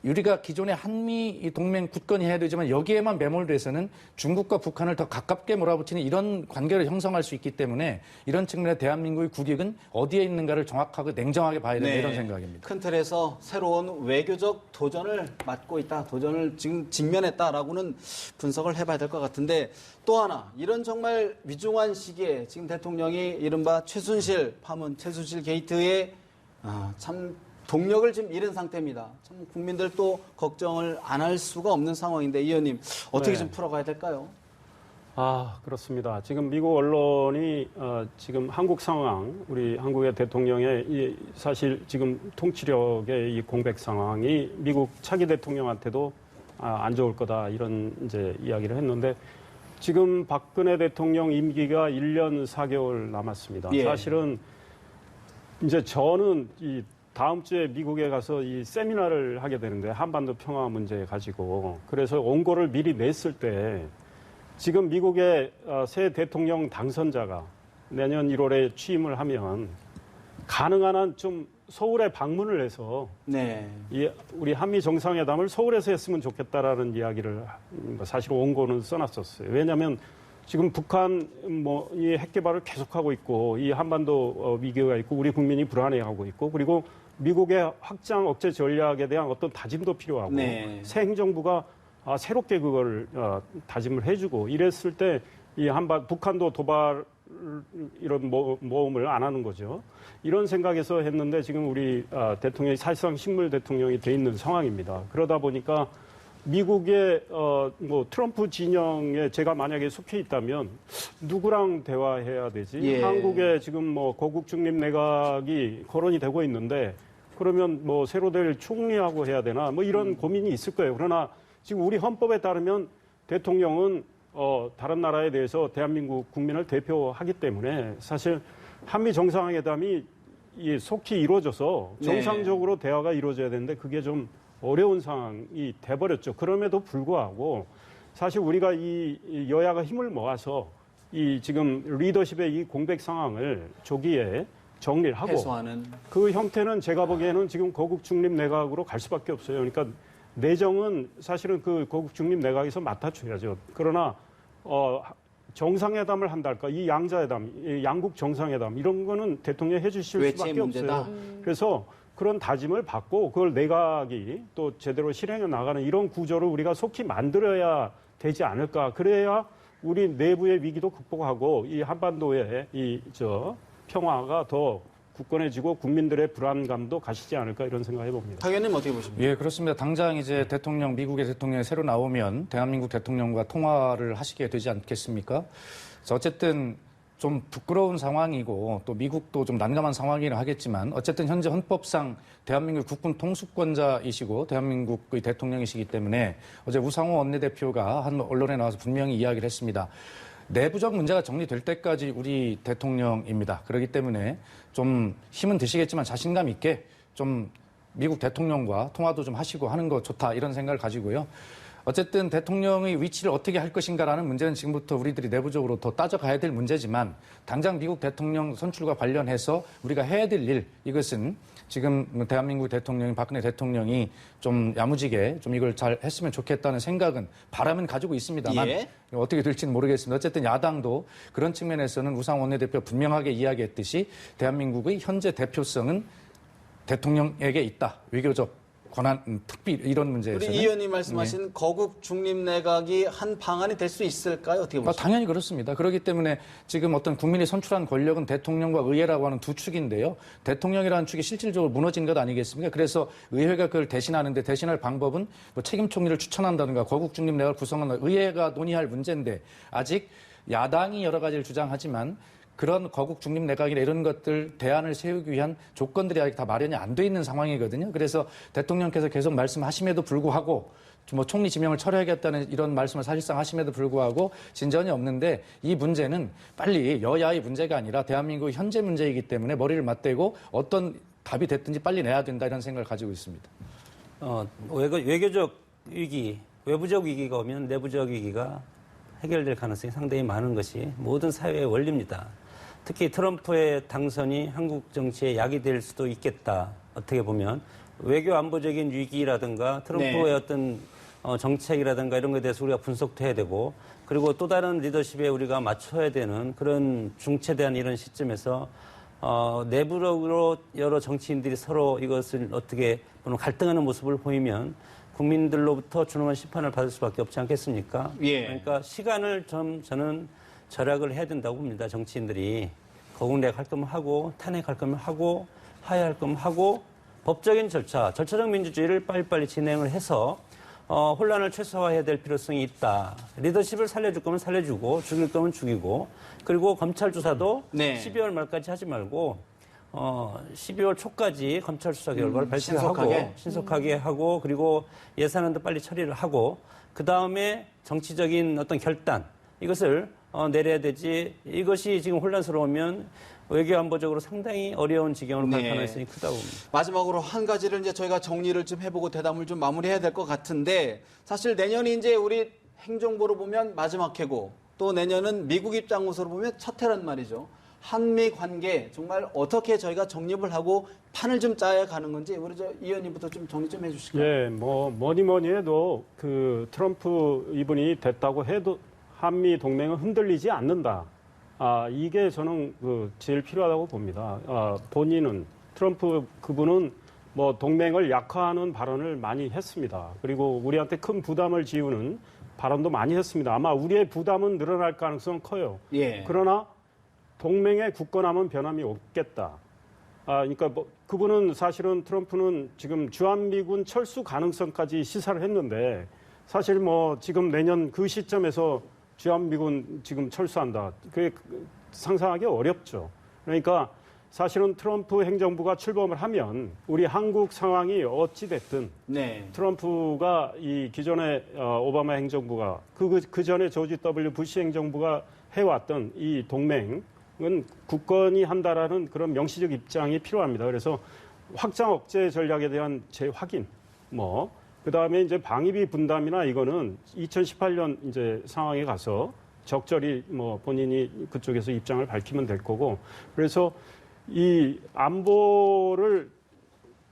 우리가 기존의 한미 동맹 굳건히 해야 되지만 여기에만 매몰돼서는 중국과 북한을 더 가깝게 몰아붙이는 이런 관계를 형성할 수 있기 때문에 이런 측면에 대한민국의 국익은 어디에 있는가를 정확하게 냉정하게 봐야 된다 이런 생각입니다. 큰 틀에서 새로운 외교적 도전을 맞고 있다. 도전을 지금 직면했다라고는 분석을 해봐야 될 것 같은데 또 하나 이런 정말 위중한 시기에 지금 대통령이 이른바 최순실 파문, 최순실 게이트에 참 동력을 지금 잃은 상태입니다. 참 국민들 또 걱정을 안 할 수가 없는 상황인데 이 의원님 어떻게 좀 풀어가야 될까요? 그렇습니다. 지금 미국 언론이 지금 한국 상황, 우리 한국의 대통령의 사실 지금 통치력의 이 공백 상황이 미국 차기 대통령한테도 안 좋을 거다 이런 이제 이야기를 했는데 지금 박근혜 대통령 임기가 1년 4개월 남았습니다. 예. 사실은 이제 저는 이 다음 주에 미국에 가서 이 세미나를 하게 되는데 한반도 평화 문제 가지고 그래서 원고를 미리 냈을 때 지금 미국의 새 대통령 당선자가 내년 1월에 취임을 하면 가능한 한 좀 서울에 방문을 해서 네. 우리 한미 정상회담을 서울에서 했으면 좋겠다라는 이야기를 사실 원고는 써놨었어요. 왜냐하면 지금 북한 이 핵 개발을 계속하고 있고 이 한반도 위기가 있고 우리 국민이 불안해하고 있고 그리고 미국의 확장 억제 전략에 대한 어떤 다짐도 필요하고 네. 새 행정부가 새롭게 그걸 다짐을 해주고 이랬을 때 이 북한도 도발 이런 모험을 안 하는 거죠. 이런 생각에서 했는데 지금 우리 대통령이 사실상 식물 대통령이 돼 있는 상황입니다. 그러다 보니까 미국의 트럼프 진영에 제가 만약에 속해 있다면 누구랑 대화해야 되지? 예. 한국에 지금 거국 중립 내각이 거론이 되고 있는데 그러면 새로 될 총리하고 해야 되나? 이런 고민이 있을 거예요. 그러나 지금 우리 헌법에 따르면 대통령은 다른 나라에 대해서 대한민국 국민을 대표하기 때문에 사실 한미 정상회담이 속히 이루어져서 정상적으로 대화가 이루어져야 되는데 그게 좀 어려운 상황이 돼버렸죠. 그럼에도 불구하고 사실 우리가 이 여야가 힘을 모아서 이 지금 리더십의 이 공백 상황을 조기에 정리를 하고 해소하는. 그 형태는 제가 보기에는 지금 거국 중립 내각으로 갈 수밖에 없어요. 그러니까 내정은 사실은 그 거국 중립 내각에서 맡아줘야죠. 그러나 정상회담을 한달까 이 양자회담, 이 양국 정상회담 이런 거는 대통령이 해주실 수밖에 문제다. 없어요. 그래서 그런 다짐을 받고 그걸 내각이 또 제대로 실행해 나가는 이런 구조를 우리가 속히 만들어야 되지 않을까. 그래야 우리 내부의 위기도 극복하고 이 한반도의 평화가 더 굳건해지고 국민들의 불안감도 가시지 않을까 이런 생각해 봅니다. 강 의원님 어떻게 보십니까? 예, 그렇습니다. 당장 이제 미국의 대통령이 새로 나오면 대한민국 대통령과 통화를 하시게 되지 않겠습니까? 그래서 어쨌든 좀 부끄러운 상황이고 또 미국도 좀 난감한 상황이긴 하겠지만 어쨌든 현재 헌법상 대한민국 국군 통수권자이시고 대한민국의 대통령이시기 때문에 어제 우상호 원내대표가 한 언론에 나와서 분명히 이야기를 했습니다. 내부적 문제가 정리될 때까지 우리 대통령입니다. 그렇기 때문에 좀 힘은 드시겠지만 자신감 있게 좀 미국 대통령과 통화도 좀 하시고 하는 거 좋다 이런 생각을 가지고요. 어쨌든 대통령의 위치를 어떻게 할 것인가라는 문제는 지금부터 우리들이 내부적으로 더 따져가야 될 문제지만 당장 미국 대통령 선출과 관련해서 우리가 해야 될 일 이것은 지금 대한민국 대통령인 박근혜 대통령이 좀 야무지게 좀 이걸 잘 했으면 좋겠다는 생각은 바람은 가지고 있습니다만 예. 어떻게 될지는 모르겠습니다. 어쨌든 야당도 그런 측면에서는 우상호 원내대표 분명하게 이야기했듯이 대한민국의 현재 대표성은 대통령에게 있다. 외교적 권한, 특비 이런 문제에서는. 우리 이 의원님 말씀하신 거국 중립 내각이 한 방안이 될 수 있을까요? 어떻게 보십니까? 당연히 그렇습니다. 그렇기 때문에 지금 어떤 국민이 선출한 권력은 대통령과 의회라고 하는 두 축인데요. 대통령이라는 축이 실질적으로 무너진 것 아니겠습니까? 그래서 의회가 그걸 대신하는데 대신할 방법은 뭐 책임 총리를 추천한다든가 거국 중립 내각을 구성한다. 의회가 논의할 문제인데 아직 야당이 여러 가지를 주장하지만 그런 거국 중립 내각이나 이런 것들 대안을 세우기 위한 조건들이 아직 다 마련이 안 돼 있는 상황이거든요. 그래서 대통령께서 계속 말씀하심에도 불구하고 뭐 총리 지명을 철회하겠다는 이런 말씀을 사실상 하심에도 불구하고 진전이 없는데 이 문제는 빨리 여야의 문제가 아니라 대한민국의 현재 문제이기 때문에 머리를 맞대고 어떤 답이 됐든지 빨리 내야 된다 이런 생각을 가지고 있습니다. 외교적 위기, 외부적 위기가 오면 내부적 위기가 해결될 가능성이 상당히 많은 것이 모든 사회의 원리입니다. 특히 트럼프의 당선이 한국 정치에 약이 될 수도 있겠다. 어떻게 보면 외교 안보적인 위기라든가 트럼프의 어떤 정책이라든가 이런 것에 대해서 우리가 분석도 해야 되고 그리고 또 다른 리더십에 우리가 맞춰야 되는 그런 중체대한 이런 시점에서 내부적으로 여러 정치인들이 서로 이것을 어떻게 보면 갈등하는 모습을 보이면 국민들로부터 준엄한 심판을 받을 수밖에 없지 않겠습니까? 예. 그러니까 시간을 저는 절약을 해야 된다고 봅니다. 정치인들이 거국내각 할 거면 하고 탄핵할 거면 하고 하야할 거면 하고 법적인 절차적 민주주의를 빨리빨리 진행을 해서 혼란을 최소화해야 될 필요성이 있다. 리더십을 살려줄 거면 살려주고 죽일 거면 죽이고 그리고 검찰 조사도 네. 12월 말까지 하지 말고 12월 초까지 검찰 수사 결과를 발표하고 신속하게 하고 그리고 예산안도 빨리 처리를 하고 그 다음에 정치적인 어떤 결단 이것을 내려야 되지 이것이 지금 혼란스러우면 외교안보적으로 상당히 어려운 지경으로 갈 가능성이 크다고 봅니다. 마지막으로 한 가지를 이제 저희가 정리를 좀 해보고 대담을 좀 마무리해야 될 것 같은데 사실 내년이 이제 우리 행정부로 보면 마지막 해고 또 내년은 미국 입장으로 보면 첫 해란 말이죠. 한미 관계 정말 어떻게 저희가 정립을 하고 판을 좀 짜야 가는 건지 우리 이 의원님부터 좀 정리 좀 해주실까요? 예, 뭐니 해도 그 트럼프 이분이 됐다고 해도 한미 동맹은 흔들리지 않는다. 이게 저는 제일 필요하다고 봅니다. 본인은 트럼프 그분은 뭐 동맹을 약화하는 발언을 많이 했습니다. 그리고 우리한테 큰 부담을 지우는 발언도 많이 했습니다. 아마 우리의 부담은 늘어날 가능성은 커요. 예. 그러나 동맹의 굳건함은 변함이 없겠다. 그러니까 그분은 사실은 트럼프는 지금 주한미군 철수 가능성까지 시사를 했는데 사실 지금 내년 그 시점에서 주한미군 지금 철수한다. 그게 상상하기 어렵죠. 그러니까 사실은 트럼프 행정부가 출범을 하면 우리 한국 상황이 어찌 됐든 트럼프가 이 기존의 오바마 행정부가 그 전에 조지 W 부시 행정부가 해왔던 이 동맹은 굳건히 한다라는 그런 명시적 입장이 필요합니다. 그래서 확장 억제 전략에 대한 재확인, 그 다음에 이제 방위비 분담이나 이거는 2018년 이제 상황에 가서 적절히 본인이 그쪽에서 입장을 밝히면 될 거고 그래서 이 안보를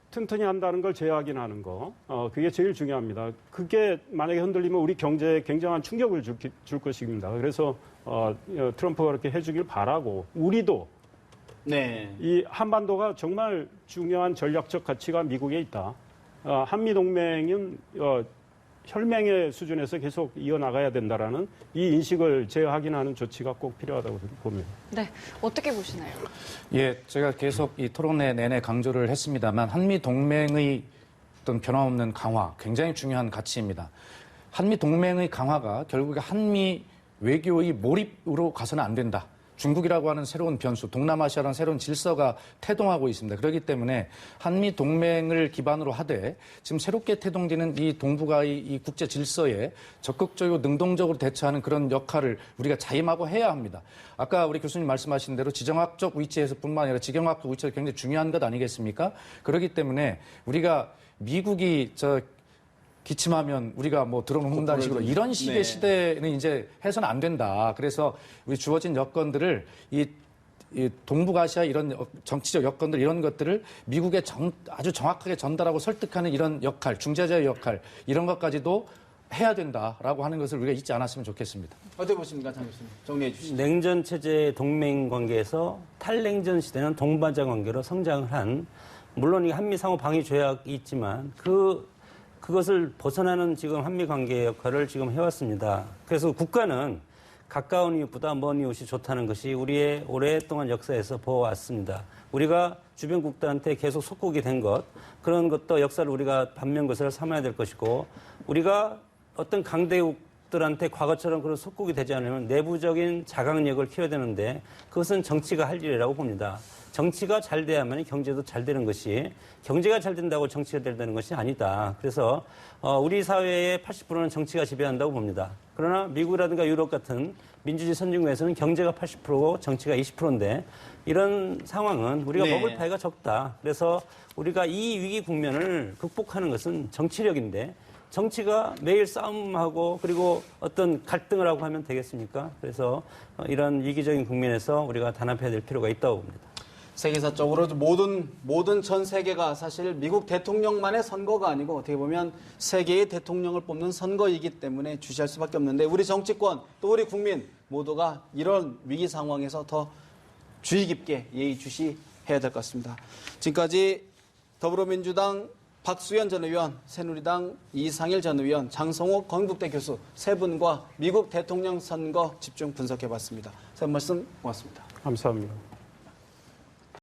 튼튼히 한다는 걸 재확인하는 거, 그게 제일 중요합니다. 그게 만약에 흔들리면 우리 경제에 굉장한 충격을 줄 것입니다. 그래서 트럼프가 그렇게 해주길 바라고 우리도 네. 이 한반도가 정말 중요한 전략적 가치가 미국에 있다. 한미 동맹은 혈맹의 수준에서 계속 이어나가야 된다라는 이 인식을 재확인하는 조치가 꼭 필요하다고 봅니다. 네, 어떻게 보시나요? 예, 제가 계속 이 토론회 내내 강조를 했습니다만 한미 동맹의 어떤 변함없는 강화 굉장히 중요한 가치입니다. 한미 동맹의 강화가 결국에 한미 외교의 몰입으로 가서는 안 된다. 중국이라고 하는 새로운 변수, 동남아시아라는 새로운 질서가 태동하고 있습니다. 그렇기 때문에 한미 동맹을 기반으로 하되 지금 새롭게 태동되는 이 동북아의 이 국제 질서에 적극적이고 능동적으로 대처하는 그런 역할을 우리가 자임하고 해야 합니다. 아까 우리 교수님 말씀하신 대로 지정학적 위치에서뿐만 아니라 지경학적 위치가 굉장히 중요한 것 아니겠습니까? 그렇기 때문에 우리가 미국이 기침하면 우리가 뭐 들어놓는다는 식으로 이런 식의 네. 시대는 시대는 이제 해서는 안 된다. 그래서 우리 주어진 여건들을 이 동북아시아 이런 정치적 여건들 이런 것들을 미국에 아주 정확하게 전달하고 설득하는 이런 역할, 중재자의 역할 이런 것까지도 해야 된다라고 하는 것을 우리가 잊지 않았으면 좋겠습니다. 어떻게 보십니까, 장 교수님? 정리해 주시죠. 냉전 체제 동맹 관계에서 탈냉전 시대는 동반자 관계로 성장을 한 물론 이 한미 상호 방위 조약이 있지만 그것을 벗어나는 지금 한미 관계 역할을 지금 해왔습니다. 그래서 국가는 가까운 이웃보다 먼 이웃이 좋다는 것이 우리의 오랫동안 역사에서 보아왔습니다. 우리가 주변국들한테 계속 속국이 된 것, 그런 것도 역사를 우리가 반면교사를 삼아야 될 것이고, 우리가 어떤 강대국들한테 과거처럼 그런 속국이 되지 않으면 내부적인 자강력을 키워야 되는데, 그것은 정치가 할 일이라고 봅니다. 정치가 잘 돼야만 경제도 잘 되는 것이, 경제가 잘 된다고 정치가 잘 되는 것이 아니다. 그래서 우리 사회의 80%는 정치가 지배한다고 봅니다. 그러나 미국이라든가 유럽 같은 민주주의 선진국에서는 경제가 80%고 정치가 20%인데 이런 상황은 우리가 네. 먹을 파이가 적다. 그래서 우리가 이 위기 국면을 극복하는 것은 정치력인데 정치가 매일 싸움하고 그리고 어떤 갈등을 하고 하면 되겠습니까? 그래서 이런 위기적인 국면에서 우리가 단합해야 될 필요가 있다고 봅니다. 세계사적으로 모든 전 세계가 사실 미국 대통령만의 선거가 아니고 어떻게 보면 세계의 대통령을 뽑는 선거이기 때문에 주시할 수밖에 없는데 우리 정치권 또 우리 국민 모두가 이런 위기 상황에서 더 주의 깊게 예의주시해야 될 것 같습니다. 지금까지 더불어민주당 박수현 전 의원, 새누리당 이상일 전 의원, 장성호 건국대 교수 세 분과 미국 대통령 선거 집중 분석해봤습니다. 세 분 말씀 고맙습니다. 감사합니다.